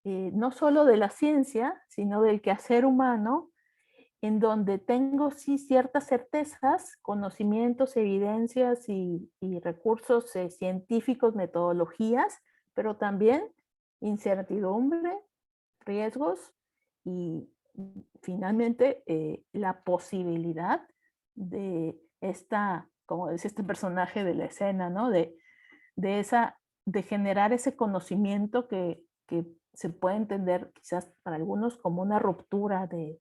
no solo de la ciencia, sino del quehacer humano, en donde tengo sí ciertas certezas, conocimientos, evidencias y recursos científicos, metodologías, pero también incertidumbre, riesgos y finalmente la posibilidad de como dice este personaje de la escena, ¿no? de generar ese conocimiento que se puede entender quizás para algunos como una ruptura de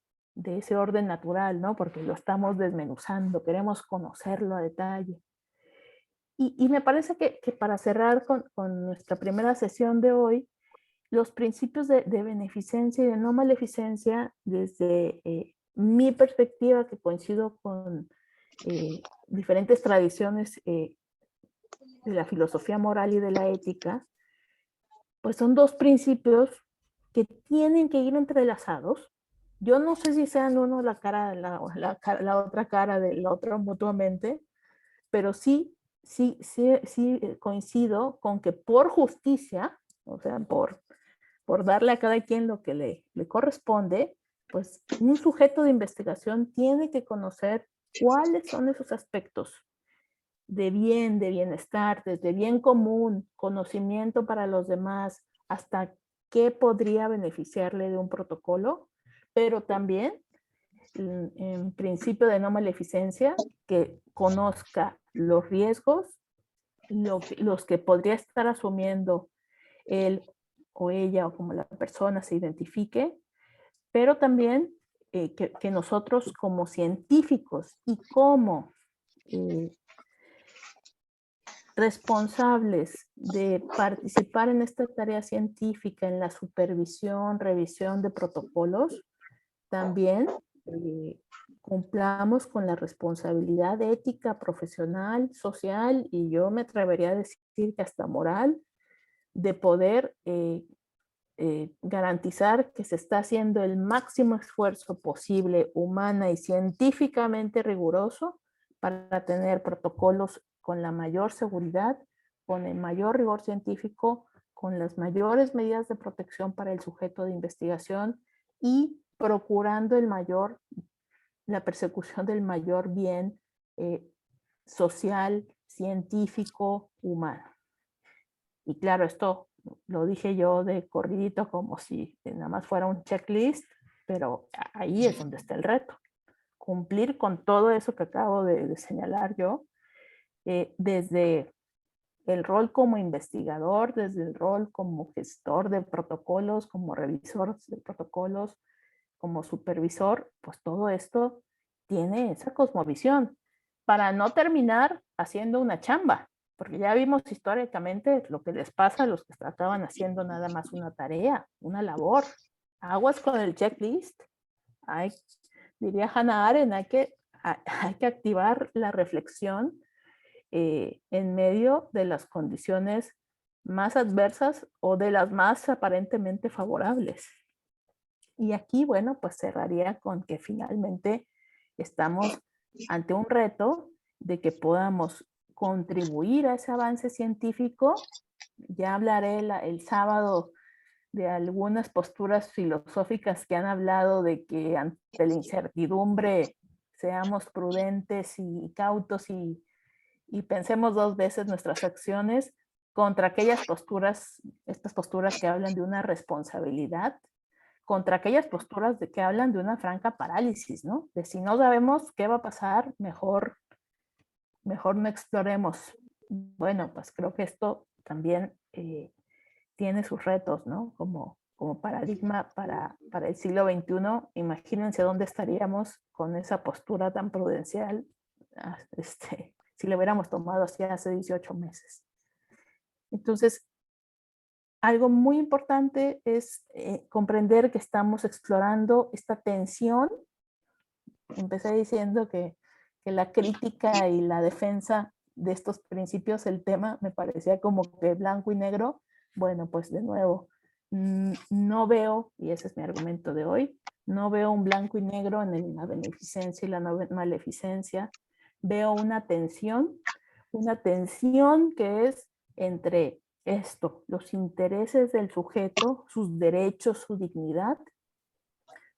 ese orden natural, ¿no? Porque lo estamos desmenuzando, queremos conocerlo a detalle. Y me parece que para cerrar con nuestra primera sesión de hoy, los principios de beneficencia y de no maleficencia, desde mi perspectiva, que coincido con diferentes tradiciones de la filosofía moral y de la ética, pues son dos principios que tienen que ir entrelazados. Yo no sé si sean uno la otra cara del otro mutuamente, pero sí coincido con que por justicia, o sea, por darle a cada quien lo que le corresponde, pues un sujeto de investigación tiene que conocer cuáles son esos aspectos de bien, de bienestar, desde bien común, conocimiento para los demás, hasta qué podría beneficiarle de un protocolo, pero también en principio de no maleficencia, que conozca los riesgos, los que podría estar asumiendo él o ella o como la persona se identifique, pero también que nosotros como científicos y como responsables de participar en esta tarea científica, en la supervisión, revisión de protocolos, también cumplamos con la responsabilidad ética, profesional, social, y yo me atrevería a decir que hasta moral, de poder garantizar que se está haciendo el máximo esfuerzo posible, humana y científicamente riguroso, para tener protocolos con la mayor seguridad, con el mayor rigor científico, con las mayores medidas de protección para el sujeto de investigación y procurando la persecución del mayor bien social, científico, humano. Y claro, esto lo dije yo de corridito como si nada más fuera un checklist, pero ahí es donde está el reto. Cumplir con todo eso que acabo de señalar yo, desde el rol como investigador, desde el rol como gestor de protocolos, como revisor de protocolos, como supervisor, pues todo esto tiene esa cosmovisión para no terminar haciendo una chamba, porque ya vimos históricamente lo que les pasa a los que acaban haciendo nada más una tarea, una labor. Aguas con el checklist. Diría Hannah Arendt, hay que activar la reflexión en medio de las condiciones más adversas o de las más aparentemente favorables. Y aquí, bueno, pues cerraría con que finalmente estamos ante un reto de que podamos contribuir a ese avance científico. Ya hablaré el sábado de algunas posturas filosóficas que han hablado de que ante la incertidumbre seamos prudentes y cautos y pensemos dos veces nuestras acciones contra aquellas posturas, estas posturas que hablan de una responsabilidad, contra aquellas posturas que hablan de una franca parálisis, ¿no? De si no sabemos qué va a pasar, mejor no exploremos. Bueno, pues creo que esto también tiene sus retos, ¿no? Como paradigma para el siglo XXI. Imagínense dónde estaríamos con esa postura tan prudencial si lo hubiéramos tomado hace 18 meses. Entonces, algo muy importante es comprender que estamos explorando esta tensión. Empecé diciendo que la crítica y la defensa de estos principios, el tema me parecía como que blanco y negro. Bueno, pues de nuevo, no veo, y ese es mi argumento de hoy, no veo un blanco y negro en la beneficencia y la no maleficencia. Veo una tensión que es entre esto, los intereses del sujeto, sus derechos, su dignidad,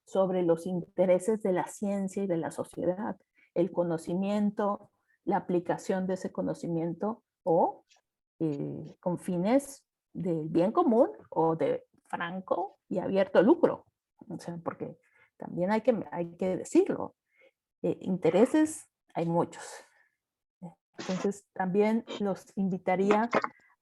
sobre los intereses de la ciencia y de la sociedad, el conocimiento, la aplicación de ese conocimiento o con fines del bien común o de franco y abierto lucro. O sea, porque también hay que decirlo, intereses hay muchos. Entonces también los invitaría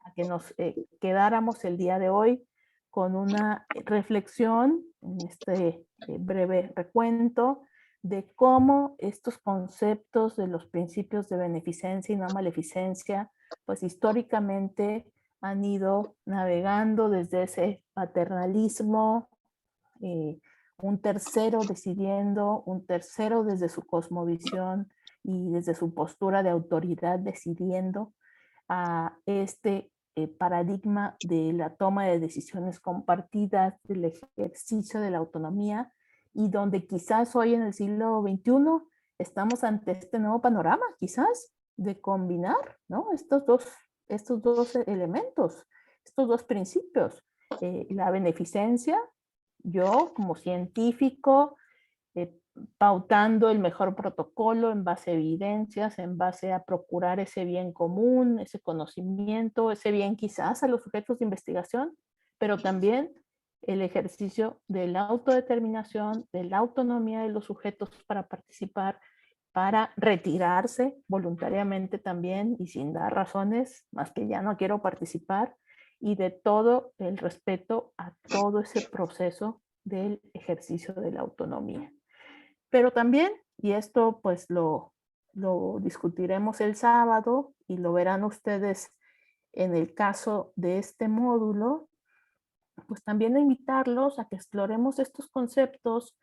a que nos quedáramos el día de hoy con una reflexión en este breve recuento de cómo estos conceptos de los principios de beneficencia y no maleficencia, pues históricamente han ido navegando desde ese paternalismo, un tercero decidiendo, un tercero desde su cosmovisión y desde su postura de autoridad decidiendo, a este paradigma de la toma de decisiones compartidas, del ejercicio de la autonomía, y donde quizás hoy en el siglo XXI estamos ante este nuevo panorama, quizás, de combinar, ¿no? estos dos elementos, estos dos principios, la beneficencia, yo como científico, pautando el mejor protocolo en base a evidencias, en base a procurar ese bien común, ese conocimiento, ese bien quizás a los sujetos de investigación, pero también el ejercicio de la autodeterminación, de la autonomía de los sujetos para participar, para retirarse voluntariamente también y sin dar razones, más que ya no quiero participar, y de todo el respeto a todo ese proceso del ejercicio de la autonomía. Pero también, y esto pues lo discutiremos el sábado y lo verán ustedes en el caso de este módulo, pues también invitarlos a que exploremos estos conceptos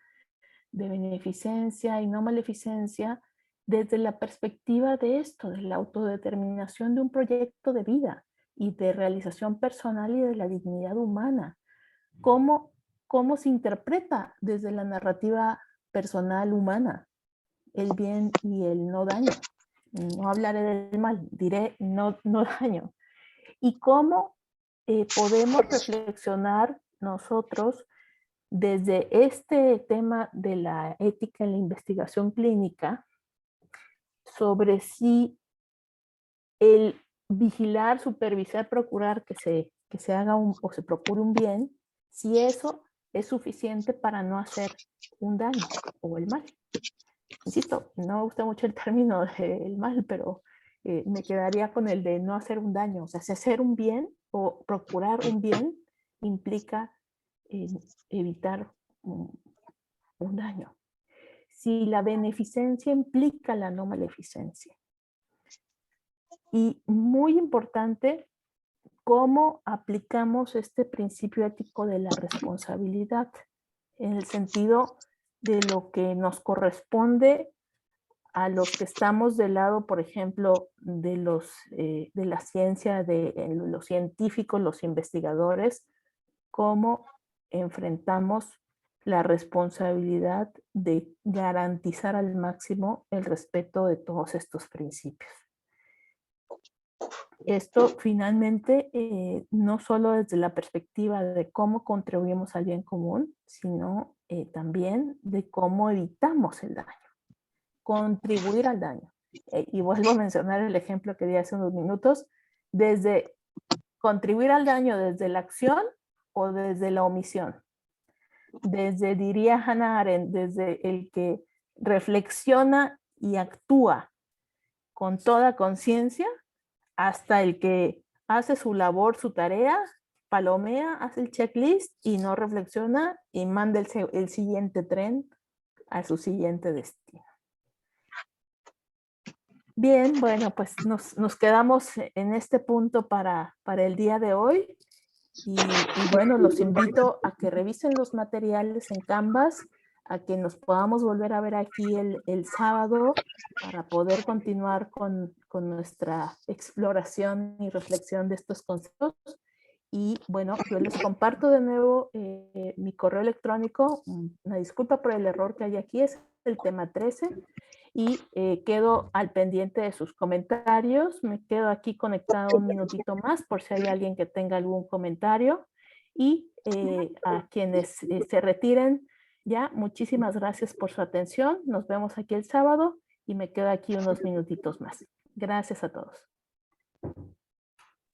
de beneficencia y no maleficencia desde la perspectiva de esto, de la autodeterminación de un proyecto de vida y de realización personal y de la dignidad humana. ¿Cómo se interpreta desde la narrativa personal humana el bien y el no daño? No hablaré del mal, diré no daño. Y cómo podemos reflexionar nosotros desde este tema de la ética en la investigación clínica sobre si el vigilar, supervisar, procurar que se haga o se procure un bien, si eso es suficiente para no hacer un daño o el mal. Insisto, no me gusta mucho el término del mal, pero me quedaría con el de no hacer un daño. O sea, si hacer un bien o procurar un bien implica evitar un daño. Si la beneficencia implica la no maleficencia. Y muy importante, cómo aplicamos este principio ético de la responsabilidad en el sentido de lo que nos corresponde a los que estamos del lado, por ejemplo, de la ciencia, de los científicos, los investigadores, cómo enfrentamos la responsabilidad de garantizar al máximo el respeto de todos estos principios. Esto finalmente no solo desde la perspectiva de cómo contribuimos al bien común, sino también de cómo evitamos el daño, contribuir al daño. Y vuelvo a mencionar el ejemplo que di hace unos minutos, desde contribuir al daño desde la acción o desde la omisión. Desde, diría Hannah Arendt, desde el que reflexiona y actúa con toda conciencia, hasta el que hace su labor, su tarea, palomea, hace el checklist y no reflexiona y manda el siguiente tren a su siguiente destino. Bien, bueno, pues nos quedamos en este punto para el día de hoy Y bueno, los invito a que revisen los materiales en Canvas, a que nos podamos volver a ver aquí el sábado para poder continuar con nuestra exploración y reflexión de estos conceptos. Y bueno, yo les comparto de nuevo mi correo electrónico. Una disculpa por el error que hay aquí, es el tema 13. Y quedo al pendiente de sus comentarios. Me quedo aquí conectado un minutito más por si hay alguien que tenga algún comentario. Y a quienes se retiren ya, muchísimas gracias por su atención. Nos vemos aquí el sábado y me quedo aquí unos minutitos más. Gracias a todos.